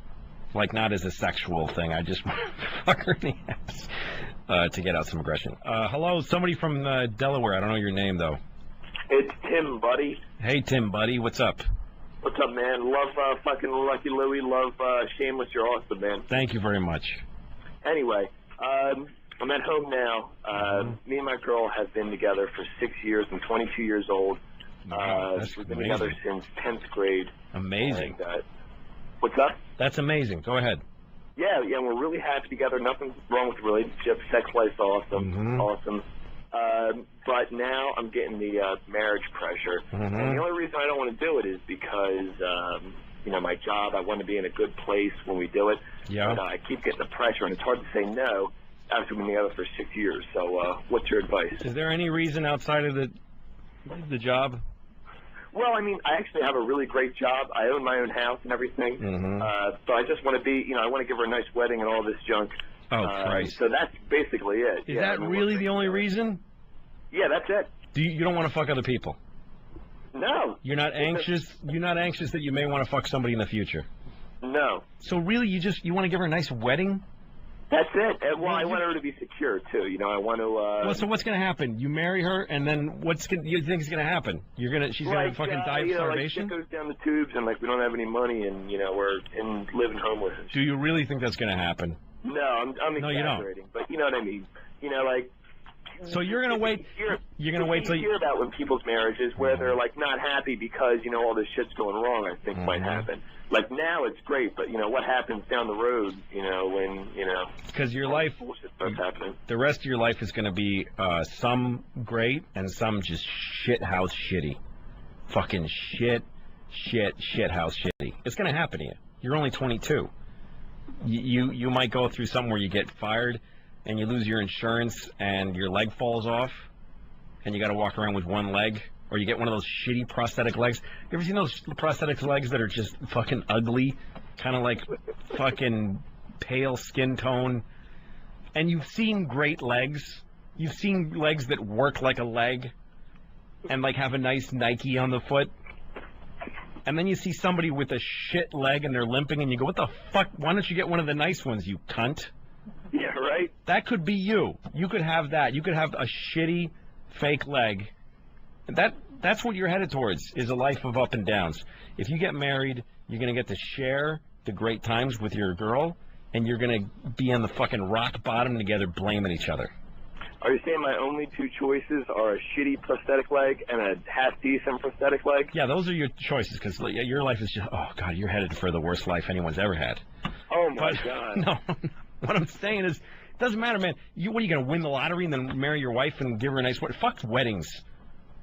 Like, not as a sexual thing. I just want to fuck her in the ass to get out some aggression. Hello, somebody from Delaware. I don't know your name, though. It's Tim, buddy. Hey, Tim, buddy. What's up? What's up, man? Love fucking Lucky Louie. Love Shameless. You're awesome, man. Thank you very much. Anyway, I'm at home now. Me and my girl have been together for 6 years. I'm 22 years old. We've been together since 10th grade. Amazing. And, what's up? That's amazing. Go ahead. Yeah, we're really happy together. Nothing wrong with the relationship. Sex life's awesome. Awesome. But now I'm getting the marriage pressure. And the only reason I don't want to do it is because, my job, I want to be in a good place when we do it. Yeah. But I keep getting the pressure, and it's hard to say no after we've been together for 6 years. So what's your advice? Is there any reason outside of the job? Well, I mean, I actually have a really great job. I own my own house and everything. So I just want to be, I want to give her a nice wedding and all this junk. Oh, Christ. So that's basically it. Is that really the only reason? Yeah, that's it. You don't want to fuck other people? No. You're not anxious? You're not anxious that you may want to fuck somebody in the future? No. So really, you want to give her a nice wedding? That's it. Well, I want her to be secure, too. I want to... Well, so what's going to happen? You marry her, and then you think is going to happen? She's going to fucking die of starvation? Like, shit goes down the tubes, and, we don't have any money, and, we're living homeless. Do you really think that's going to happen? No, I'm no, you don't. exaggerating. But you know what I mean. So you're going to wait... You're going to wait till you... hear about when people's marriages where they're, not happy because, all this shit's going wrong, I think might happen. Now it's great, but, what happens down the road, when, Because your life... starts happening. The rest of your life is going to be some great and some just shithouse shitty. Fucking shithouse shitty. It's going to happen to you. You're only 22. You might go through something where you get fired and you lose your insurance and your leg falls off and you got to walk around with one leg, or you get one of those shitty prosthetic legs. You ever seen those prosthetic legs that are just fucking ugly, kind of like fucking pale skin tone? And you've seen great legs. You've seen legs that work like a leg and have a nice Nike on the foot. And then you see somebody with a shit leg and they're limping and you go, what the fuck? Why don't you get one of the nice ones, you cunt? Yeah, right? That could be you. You could have that. You could have a shitty fake leg. That's what you're headed towards, is a life of up and downs. If you get married, you're going to get to share the great times with your girl, and you're going to be on the fucking rock bottom together blaming each other. Are you saying my only two choices are a shitty prosthetic leg and a half-decent prosthetic leg? Yeah, those are your choices, because your life is just, oh, God, you're headed for the worst life anyone's ever had. Oh, my God. No, what I'm saying is, it doesn't matter, man. What are you going to win the lottery and then marry your wife and give her a nice wedding? Fuck weddings.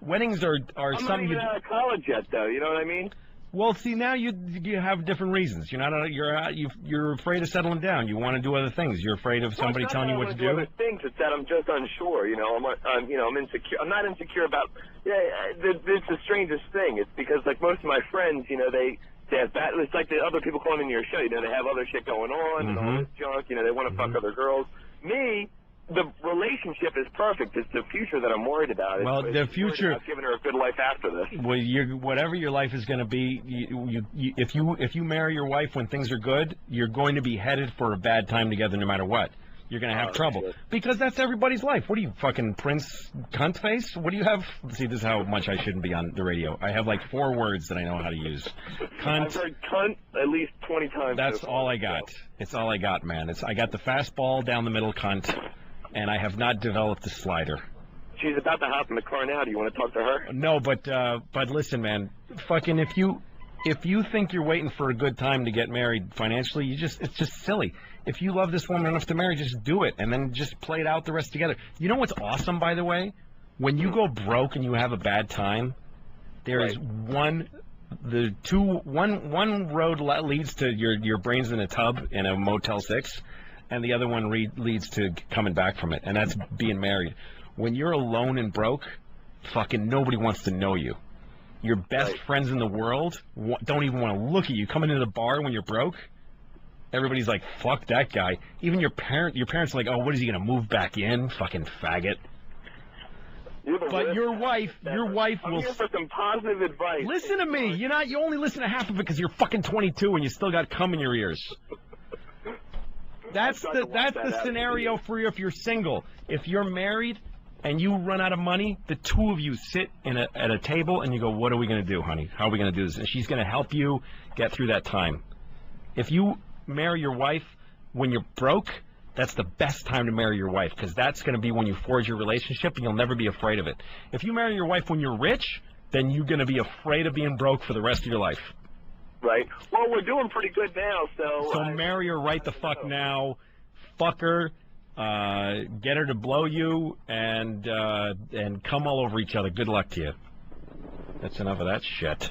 Weddings are I'm something... not even out of college yet, though. You know what I mean? Well, see, now you have different reasons. You're afraid of settling down. You want to do other things. You're afraid of somebody telling you what to do. Other things. It's that I'm just unsure. I'm insecure. I'm not insecure about. It's the strangest thing. It's because most of my friends, they have that. It's like the other people calling into your show. They have other shit going on and all this junk. They want to fuck other girls. Me. The relationship is perfect. It's the future that I'm worried about. Well, the future. I've given her a good life after this. Well, whatever your life is going to be, if you marry your wife when things are good, you're going to be headed for a bad time together, no matter what. You're going to have trouble because that's everybody's life. What are you, fucking Prince cunt face? What do you have? See, this is how much I shouldn't be on the radio. I have 4 words that I know how to use. Cunt. I've heard cunt at least 20 times. That's all I got. It's all I got, man. I got the fastball down the middle, cunt. And I have not developed a slider. She's about to hop in the car now. Do you want to talk to her? No, but listen, man. Fucking if you think you're waiting for a good time to get married financially, it's just silly. If you love this woman enough to marry, just do it, and then just play it out the rest together. You know what's awesome, by the way? When you go broke and you have a bad time, there is one road leads to your brains in a tub in a Motel 6. And the other one leads to coming back from it, and that's being married. When you're alone and broke, fucking nobody wants to know you. Your best friends in the world don't even want to look at you. Coming into the bar when you're broke, everybody's like, fuck that guy. Even your parents are like, oh, what is he going to move back in? Fucking faggot. But your wife will... I'm here for some positive advice. Listen to me. You only listen to half of it because you're fucking 22 and you still got cum in your ears. That's the scenario for you if you're single. If you're married and you run out of money, the two of you sit at a table and you go, what are we going to do, honey? How are we going to do this? And she's going to help you get through that time. If you marry your wife when you're broke, that's the best time to marry your wife, because that's going to be when you forge your relationship and you'll never be afraid of it. If you marry your wife when you're rich, then you're going to be afraid of being broke for the rest of your life. Right. Well, we're doing pretty good now, so marry her right the fuck now. Fuck her. Get her to blow you and come all over each other. Good luck to you. That's enough of that shit.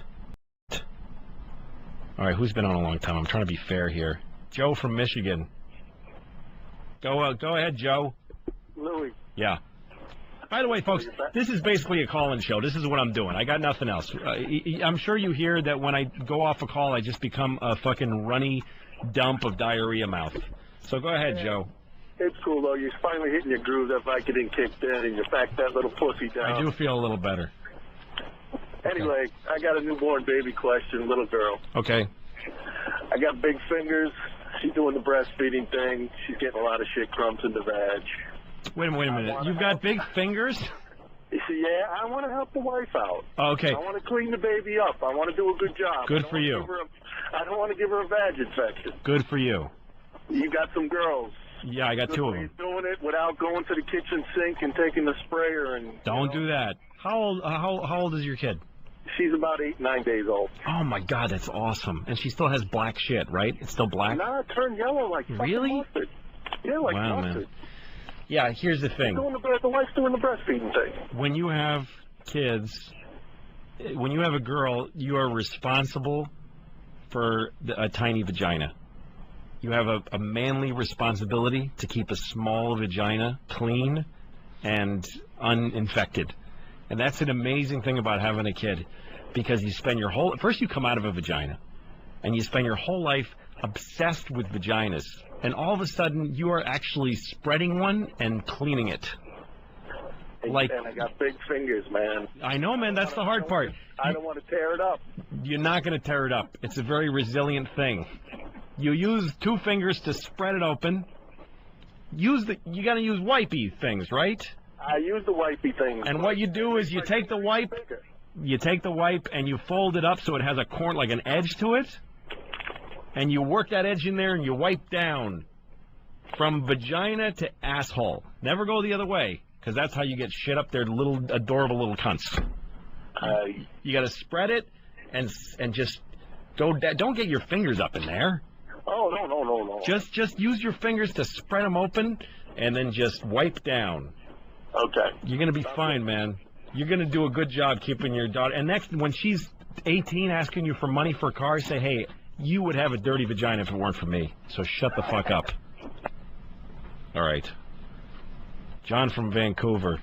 All right, who's been on a long time? I'm trying to be fair here. Joe from Michigan. Go ahead, Joe. Louis. Yeah. By the way, folks, this is basically a call-in show. This is what I'm doing. I got nothing else. I'm sure you hear that when I go off a call, I just become a fucking runny dump of diarrhea mouth. So go ahead, Joe. It's cool, though. You're finally hitting your groove. That Vicodin kicked in, and you backed that little pussy down. I do feel a little better. Anyway, I got a newborn baby question, little girl. Okay. I got big fingers. She's doing the breastfeeding thing. She's getting a lot of shit crumbs in the vag. Wait a minute. You've got big fingers? You see, yeah, I want to help the wife out. Okay. I want to clean the baby up. I want to do a good job. Good for you. I don't want to give her a vag infection. Good for you. You got some girls. Yeah, I got two of them. Doing it without going to the kitchen sink and taking the sprayer and. Don't do that. How old is your kid? She's about 8-9 days old. Oh my God, that's awesome. And she still has black shit, right? It's still black. Nah, it turned yellow like really? Mustard. Yeah, like wow, mustard. Man. Yeah, here's the thing. The wife's doing the breastfeeding thing. When you have kids, when you have a girl, you are responsible for a tiny vagina. You have a manly responsibility to keep a small vagina clean and uninfected. And that's an amazing thing about having a kid, because you spend your whole... First you come out of a vagina, and you spend your whole life obsessed with vaginas. And all of a sudden, you are actually spreading one and cleaning it. And I got big fingers, man. I know, man. That's the hard part. I don't want to tear it up. You're not going to tear it up. It's a very resilient thing. You use two fingers to spread it open. You got to use wipey things, right? I use the wipey things. And what you do is you take the wipe, and you fold it up so it has a corner, like an edge to it. And you work that edge in there and you wipe down from vagina to asshole. Never go the other way, because that's how you get shit up there, little adorable little cunts. You got to spread it and just go. Don't get your fingers up in there. Oh no. Just use your fingers to spread them open and then just wipe down. Okay. You're gonna be fine, man. You're gonna do a good job keeping your daughter. And next, when she's 18, asking you for money for a car, say, hey. You would have a dirty vagina if it weren't for me. So shut the fuck up. All right. John from Vancouver.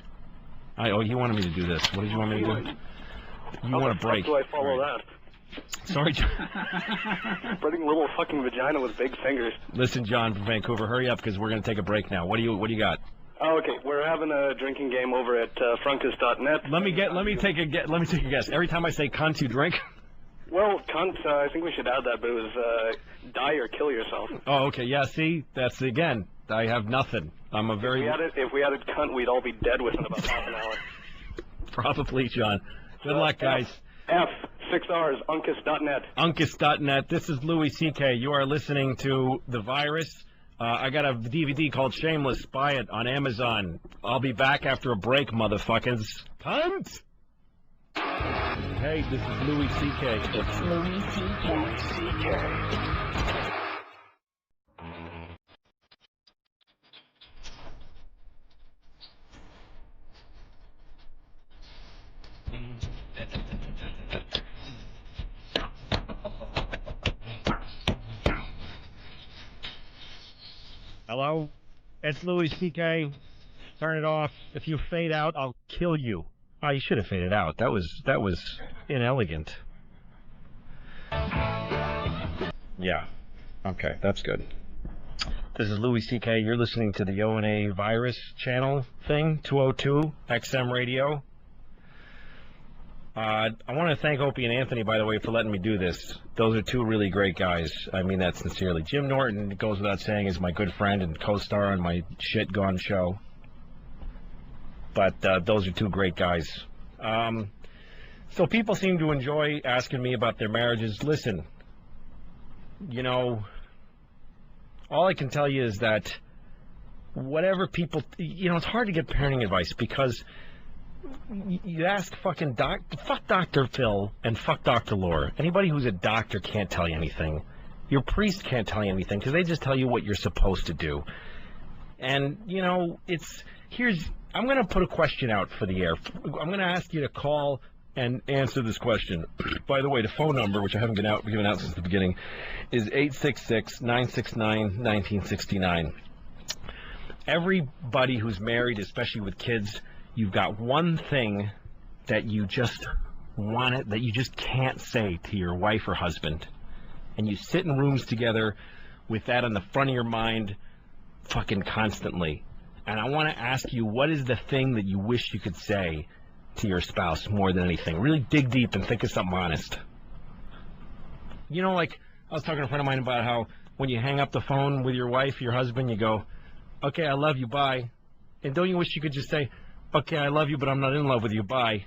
You wanted me to do this. What did you want me to do? You want a break. How do I follow that? Sorry, John. Spreading little fucking vagina with big fingers. Listen, John from Vancouver, hurry up because we're going to take a break now. What do you got? Oh, okay. We're having a drinking game over at frunkus.net. Let me take a guess. Every time I say cunt, you drink? Well, cunt, I think we should add that, but it was die or kill yourself. Oh, okay. Yeah, see? That's, again, I have nothing. I'm a very... If we added cunt, we'd all be dead within about half an hour. Probably, John. Good luck, guys. F6Rs, unkus.net. Unkus.net. This is Louis C.K. You are listening to The Virus. I got a DVD called Shameless. Buy it on Amazon. I'll be back after a break, motherfuckers. Cunt! Hey, this is Louis C.K. It's Louis C.K. Hello? It's Louis C.K. Turn it off. If you fade out, I'll kill you. Oh, you should have faded out. That was inelegant. Yeah. Okay, that's good. This is Louis C.K. You're listening to the O&A Virus channel thing, 202 XM Radio. I want to thank Opie and Anthony, by the way, for letting me do this. Those are two really great guys. I mean that sincerely. Jim Norton, it goes without saying, is my good friend and co-star on my Shit Gone show. But those are two great guys. So people seem to enjoy asking me about their marriages. Listen, you know, all I can tell you is that whatever people, you know, it's hard to get parenting advice because you ask fuck Dr. Phil and fuck Dr. Laura. Anybody who's a doctor can't tell you anything. Your priest can't tell you anything because they just tell you what you're supposed to do. And, you know, I'm going to put a question out for the air. I'm going to ask you to call and answer this question. By the way, the phone number, which I haven't given out since the beginning, is 866-969-1969. Everybody who's married, especially with kids, you've got one thing that you just want it, that you just can't say to your wife or husband, and you sit in rooms together with that on the front of your mind fucking constantly. And I want to ask you, what is the thing that you wish you could say to your spouse more than anything? Really dig deep and think of something honest. You know, like, I was talking to a friend of mine about how when you hang up the phone with your wife, your husband, you go, okay, I love you, bye. And don't you wish you could just say, okay, I love you, but I'm not in love with you, bye.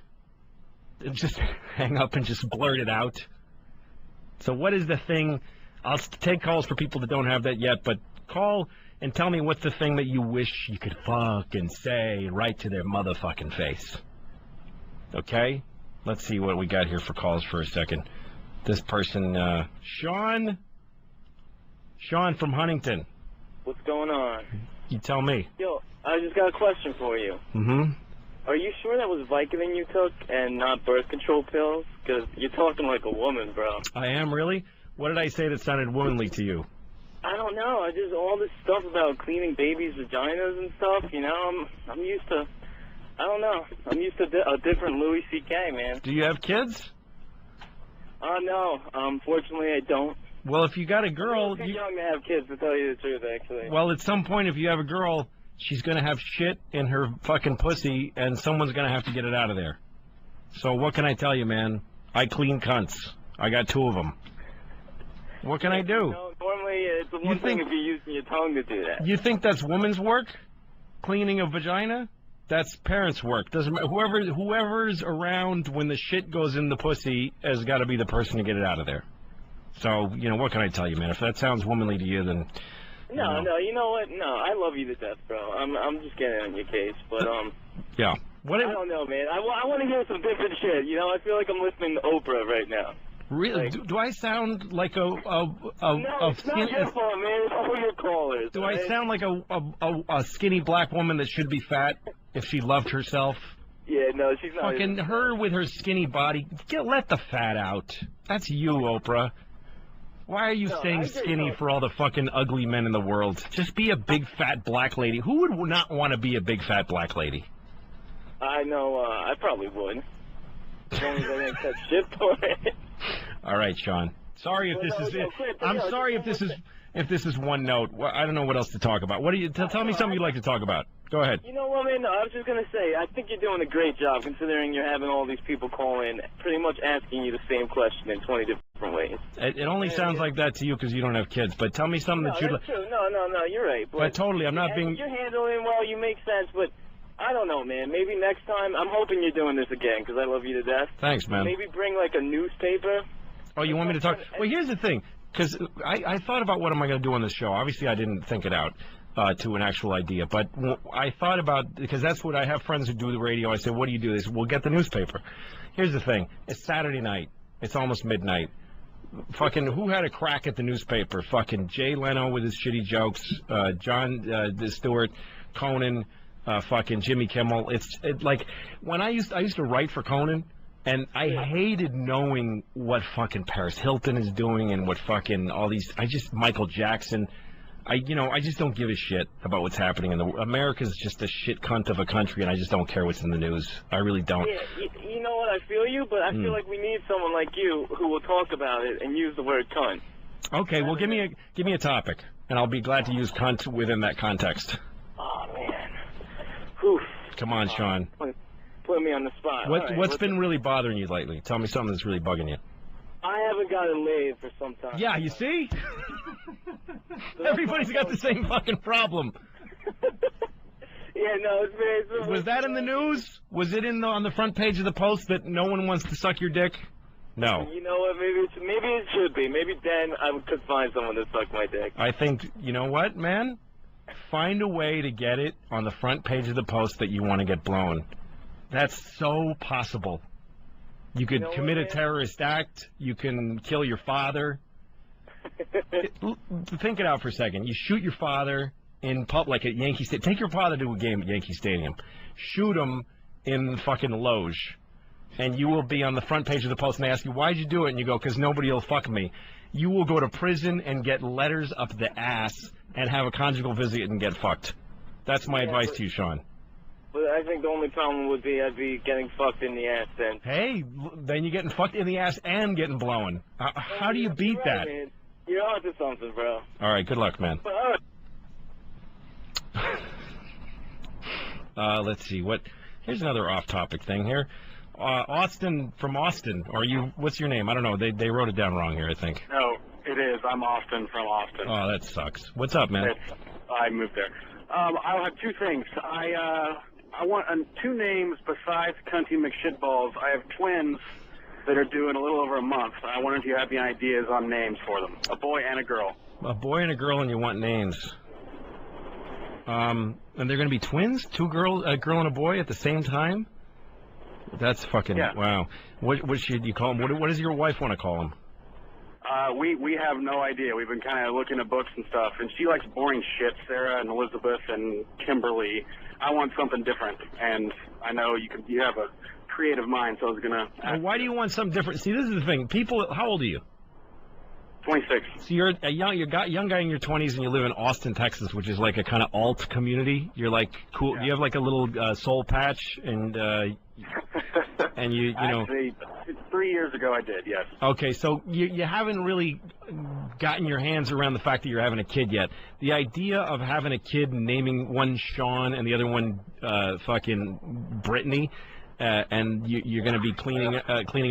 And just hang up and just blurt it out. So what is the thing? I'll take calls for people that don't have that yet, but call and tell me what's the thing that you wish you could fucking say right to their motherfucking face. Okay? Let's see what we got here for calls for a second. This person, Sean from Huntington. What's going on? You tell me. Yo, I just got a question for you. Mm-hmm. Are you sure that was Vicodin you took and not birth control pills? Because you're talking like a woman, bro. I am, really? What did I say that sounded womanly to you? I don't know. I just all this stuff about cleaning babies' vaginas and stuff. You know, I'm used to. I don't know. I'm used to a different Louis C.K, man. Do you have kids? No. Unfortunately, I don't. Well, if you got a girl, I'm too young to have kids, to tell you the truth, actually. Well, at some point, if you have a girl, she's gonna have shit in her fucking pussy, and someone's gonna have to get it out of there. So what can I tell you, man? I clean cunts. I got 2 of them. What can I do? No, normally it's the one thing if you're using your tongue to do that. You think that's woman's work? Cleaning a vagina? That's parents' work. Doesn't matter. Whoever's around when the shit goes in the pussy has got to be the person to get it out of there. So, you know, what can I tell you, man? If that sounds womanly to you, then... No, you know what? No, I love you to death, bro. I'm just getting on your case, but, Yeah. I don't know, man. I want to hear some different shit, you know? I feel like I'm listening to Oprah right now. Really? Do I sound like No, it's not your fault, man. It's all your callers. Do I sound like a skinny black woman that should be fat if she loved herself? Yeah, no, she's not. Fucking her with her skinny body. Let the fat out. That's you, Oprah. Why are you saying skinny for all the fucking ugly men in the world? Just be a big fat black lady. Who would not want to be a big fat black lady? I know, I probably would. As long as I didn't catch shit for it. All right, Sean. Sorry if this is it. I'm sorry if this is one note. I don't know what else to talk about. What do you tell me something you'd like to talk about? Go ahead. You know what, man? No, I was just gonna say, I think you're doing a great job considering you're having all these people call in, pretty much asking you the same question in 20 different ways. It only sounds like that to you because you don't have kids. But tell me something that you'd like. True. No, you're right. But totally, I'm not being. You're handling well. You make sense, but. I don't know, man. Maybe next time. I'm hoping you're doing this again because I love you to death. Thanks, man. Maybe bring like a newspaper. Oh, you want me to talk? Well, here's the thing. Because I thought about what am I going to do on this show. Obviously, I didn't think it out to an actual idea. But I thought about, because that's what I have friends who do the radio. I say, what do you do? They say, we'll get the newspaper. Here's the thing. It's Saturday night. It's almost midnight. Fucking who had a crack at the newspaper? Fucking Jay Leno with his shitty jokes. Jon Stewart, Conan. Fucking Jimmy Kimmel. It's like when I used to write for Conan, and I hated knowing what fucking Paris Hilton is doing and what fucking all these. Michael Jackson. I just don't give a shit about what's happening in the America's just a shit cunt of a country, and I just don't care what's in the news. I really don't. Yeah, you know what? I feel you, but I feel like we need someone like you who will talk about it and use the word cunt. Okay, well give me a topic, and I'll be glad to use cunt within that context. Oh man. Oof. Come on, Sean. Put me on the spot. What's been really bothering you lately? Tell me something that's really bugging you. I haven't gotten laid for some time. Yeah, you see? Everybody's got the same fucking problem. Yeah, no, it's very... Was that in the news? Was it on the front page of the Post that no one wants to suck your dick? No. You know what? Maybe it should be. Maybe then I could find someone to suck my dick. I think, you know what, man? Find a way to get it on the front page of the Post that you want to get blown. That's so possible. You could commit a terrorist act. You can kill your father. Think it out for a second. You shoot your father in public at Yankee Stadium. Take your father to a game at Yankee Stadium. Shoot him in the fucking loge. And you will be on the front page of the Post and they ask you, why'd you do it? And you go, because nobody will fuck me. You will go to prison and get letters up the ass and have a conjugal visit and get fucked. That's my advice to you, Sean. But I think the only problem would be I'd be getting fucked in the ass then. Hey, then you're getting fucked in the ass and getting blown. How do you beat that? Man. You're onto something, bro. All right, good luck, man. But, let's see. Here's another off-topic thing here. Austin from Austin. What's your name? I don't know. They wrote it down wrong here, I think. No, it is. I'm Austin from Austin. Oh, that sucks. What's up, man? I moved there. I'll have two things. I want 2 names besides Cunty McShitballs. I have twins that are due in a little over a month. I wonder if you have any ideas on names for them. A boy and a girl. A boy and a girl, and you want names. And they're going to be twins? A girl and a boy at the same time? That's fucking, wow. What should you call them? What does your wife want to call them? We have no idea. We've been kind of looking at books and stuff, and she likes boring shit, Sarah and Elizabeth and Kimberly. I want something different, and I know you have a creative mind, so I was going to ask. Well, why do you want something different? See, this is the thing. People, how old are you? 26. So you're a young guy in your 20s, and you live in Austin, Texas, which is like a kind of alt community. You're like cool. You have like a little soul patch, and you know. Actually, 3 years ago I did, yes. Okay, so you haven't really gotten your hands around the fact that you're having a kid yet. The idea of having a kid, naming one Sean and the other one fucking Brittany, and you're going to be cleaning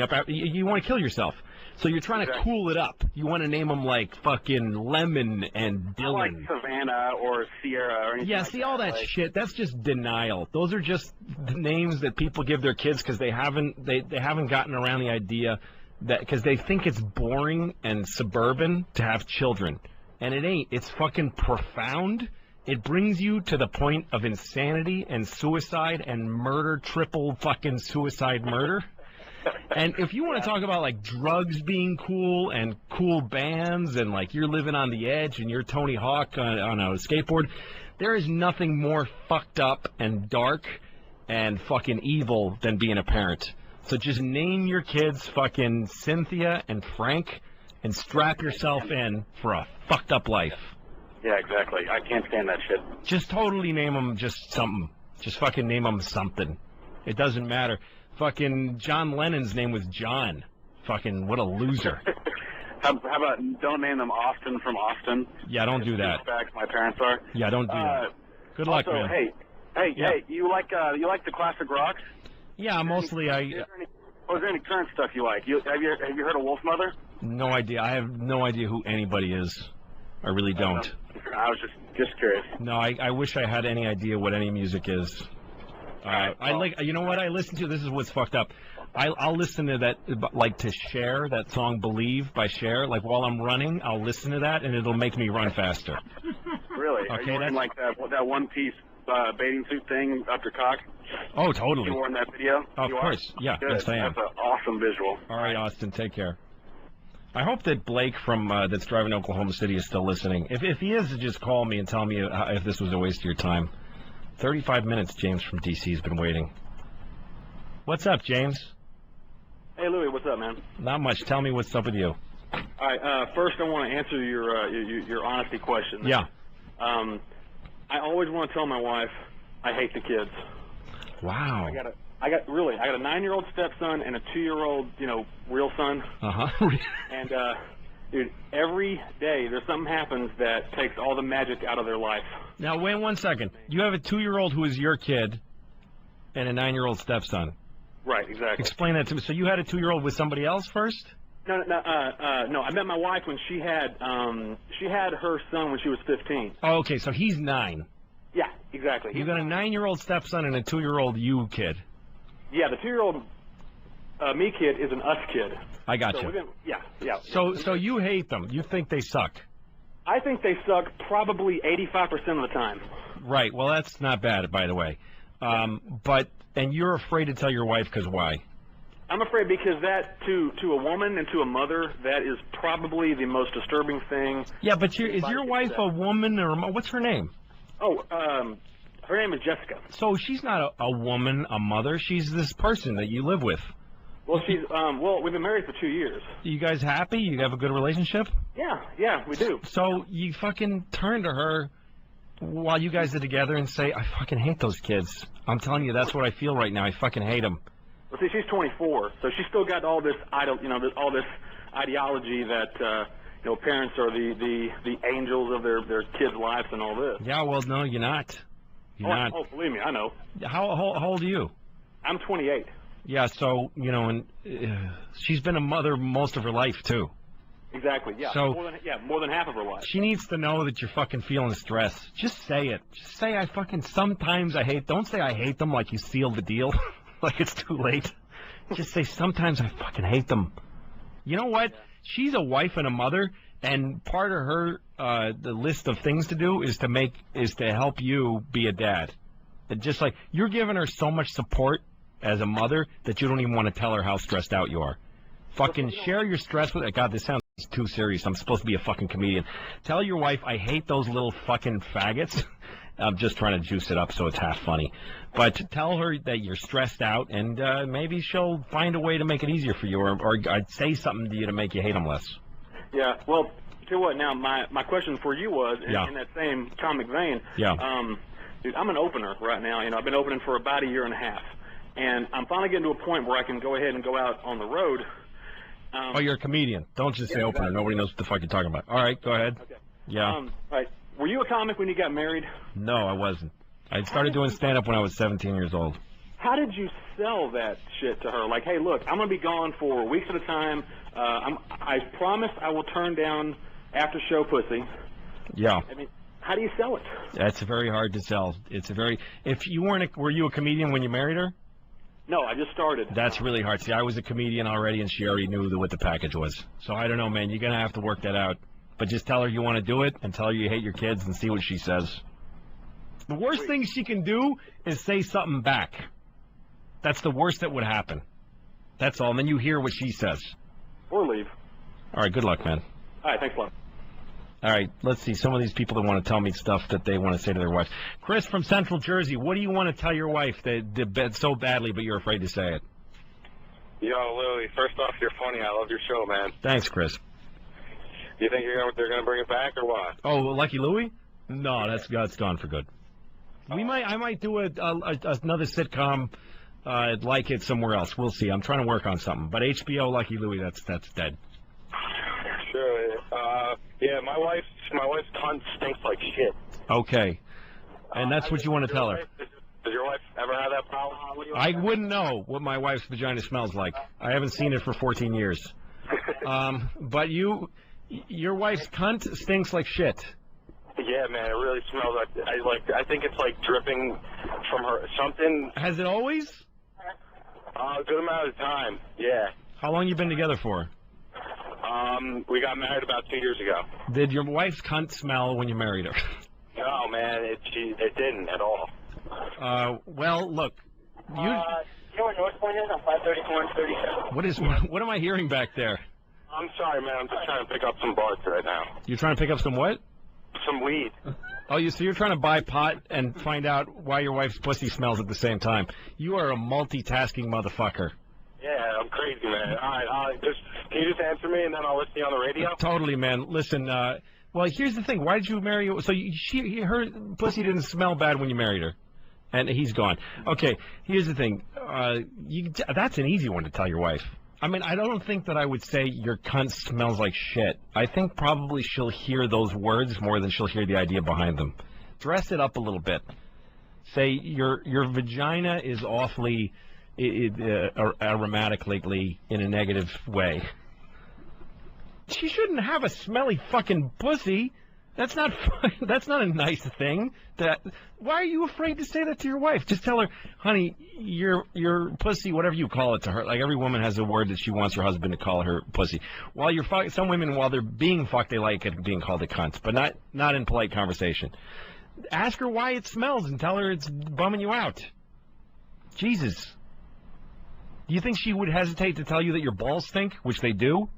up after, you want to kill yourself. So you're trying to cool it up. You want to name them like fucking Lemon and Dylan. Like Savannah or Sierra or anything. Yeah, see all that shit. That's just denial. Those are just the names that people give their kids because they haven't gotten around the idea that because they think it's boring and suburban to have children, and it ain't. It's fucking profound. It brings you to the point of insanity and suicide and murder, triple fucking suicide murder. And if you want to talk about like drugs being cool and cool bands and like you're living on the edge and you're Tony Hawk on a skateboard, there is nothing more fucked up and dark and fucking evil than being a parent. So just name your kids fucking Cynthia and Frank and strap yourself in for a fucked up life. Yeah, exactly. I can't stand that shit. Just totally name them just something. Just fucking name them something. It doesn't matter. Fucking John Lennon's name was John. Fucking what a loser. How about don't name them Austin from Austin? Yeah, don't do that. My parents are. Yeah, don't do that. Good luck, also, man. Hey, you like the classic rock? Yeah, mostly I. Is there any current stuff you like? Have you heard of Wolfmother? No idea. I have no idea who anybody is. I really don't. I was just curious. No, I wish I had any idea what any music is. I like, you know what I listen to? This is what's fucked up. I'll listen to that, like to Cher, that song "Believe" by Cher. Like while I'm running, I'll listen to that, and it'll make me run faster. Really? Okay, are you wearing like that one-piece bathing suit thing up your cock? Oh, totally. You wore in that video? Of course, yeah. Good. Yes, I am. That's an awesome visual. All right, Austin, take care. I hope that Blake from that's driving to Oklahoma City is still listening. If he is, just call me and tell me if this was a waste of your time. 35 minutes, James from D.C. has been waiting. What's up, James? Hey, Louis, what's up, man? Not much. Tell me what's up with you. All right, first I want to answer your honesty question. Yeah. I always want to tell my wife I hate the kids. Wow. I got a 9-year-old stepson and a 2-year-old, real son. Uh-huh. And dude, every day there's something happens that takes all the magic out of their life. Now, wait 1 second. You have a 2-year-old who is your kid and a 9-year-old stepson. Right, exactly. Explain that to me. So you had a 2-year-old with somebody else first? No. I met my wife when she had her son when she was 15. Oh, okay. So he's 9. Yeah, exactly. You got a 9-year-old stepson and a 2-year-old you kid. Yeah, the 2-year-old me kid is an us kid. I got you. Yeah. So you hate them. You think they suck. I think they suck probably 85% of the time. Right. Well, that's not bad, by the way. And you're afraid to tell your wife because why? I'm afraid because that, to a woman and to a mother, that is probably the most disturbing thing. Yeah, but is your wife a woman or what's her name? Oh, her name is Jessica. So she's not a woman, a mother. She's this person that you live with. Well, we've been married for 2 years. You guys happy? You have a good relationship? Yeah, we do. So you fucking turn to her while you guys are together and say, I fucking hate those kids. I'm telling you, that's what I feel right now. I fucking hate them. Well, see, she's 24, so she's still got all this all this ideology that parents are the angels of their kids' lives and all this. Yeah, well, no, you're not. You're not. Oh, believe me, I know. How old are you? I'm 28. Yeah, so and she's been a mother most of her life too. Exactly. Yeah. So more than half of her life. She needs to know that you're fucking feeling stress. Just say it. Just say I fucking sometimes I hate. Don't say I hate them like you sealed the deal, like it's too late. Just say sometimes I fucking hate them. You know what? She's a wife and a mother, and part of her the list of things to do is to help you be a dad. And just like you're giving her so much support as a mother that you don't even want to tell her how stressed out you are. Fucking share your stress with her. God, this sounds too serious. I'm supposed to be a fucking comedian. Tell your wife I hate those little fucking faggots. I'm just trying to juice it up so it's half funny. But tell her that you're stressed out, and maybe she'll find a way to make it easier for you, or I'd say something to you to make you hate them less. Yeah, well, tell you what, now, my question for you was, in that same comic vein, dude, I'm an opener right now. I've been opening for about a year and a half, and I'm finally getting to a point where I can go ahead and go out on the road. Oh, you're a comedian. Don't just say opener. Nobody knows what the fuck you're talking about. All right, go ahead. Okay. Yeah. Right. Were you a comic when you got married? No, I wasn't. I started doing stand-up when I was 17 years old. How did you sell that shit to her? Like, hey, look, I'm going to be gone for weeks at a time. I promise I will turn down after-show pussy. Yeah. I mean, how do you sell it? That's very hard to sell. If you were you a comedian when you married her? No, I just started. That's really hard. See, I was a comedian already, and she already knew what the package was. So I don't know, man. You're going to have to work that out. But just tell her you want to do it, and tell her you hate your kids, and see what she says. The worst thing she can do is say something back. That's the worst that would happen. That's all. And then you hear what she says. Or leave. All right, good luck, man. All right, thanks a lot. All right, let's see. Some of these people that want to tell me stuff that they want to say to their wives. Chris from Central Jersey, what do you want to tell your wife that did so badly, but you're afraid to say it? Yo, Louie, first off, you're funny. I love your show, man. Thanks, Chris. Do you think they're going to bring it back or what? Oh, Lucky Louie? No, that's gone for good. I might do another sitcom like it somewhere else. We'll see. I'm trying to work on something. But HBO Lucky Louie, that's dead. Sure. Yeah, my wife's cunt stinks like shit. Okay. And that's what you want to tell her. Does your wife ever have that problem? I wouldn't know what my wife's vagina smells like. I haven't seen it for 14 years. But your wife's cunt stinks like shit. Yeah, man, it really smells like. I think it's like dripping from her something. Has it always? A good amount of time. Yeah. How long you been together for? We got married about 2 years ago. Did your wife's cunt smell when you married her? No, man, it didn't at all. Well, look. You know where North Point is on 534 and 37? What am I hearing back there? I'm sorry, man. I'm just trying to pick up some buds right now. You're trying to pick up some what? Some weed. Oh, so you're trying to buy pot and find out why your wife's pussy smells at the same time. You are a multitasking motherfucker. Yeah, I'm crazy, man. All right, can you just answer me, and then I'll listen to you on the radio? Totally, man. Listen, well, here's the thing. Why did you marry her? So her pussy didn't smell bad when you married her, and he's gone. Okay, here's the thing. That's an easy one to tell your wife. I mean, I don't think that I would say your cunt smells like shit. I think probably she'll hear those words more than she'll hear the idea behind them. Dress it up a little bit. Say your vagina is awfully aromatic lately in a negative way. She shouldn't have a smelly fucking pussy. That's not a nice thing. Why are you afraid to say that to your wife? Just tell her, honey, your pussy, whatever you call it to her. Like every woman has a word that she wants her husband to call her pussy. While you're some women, while they're being fucked, they like it being called a cunt, but not in polite conversation. Ask her why it smells and tell her it's bumming you out. Jesus. Do you think she would hesitate to tell you that your balls stink, which they do?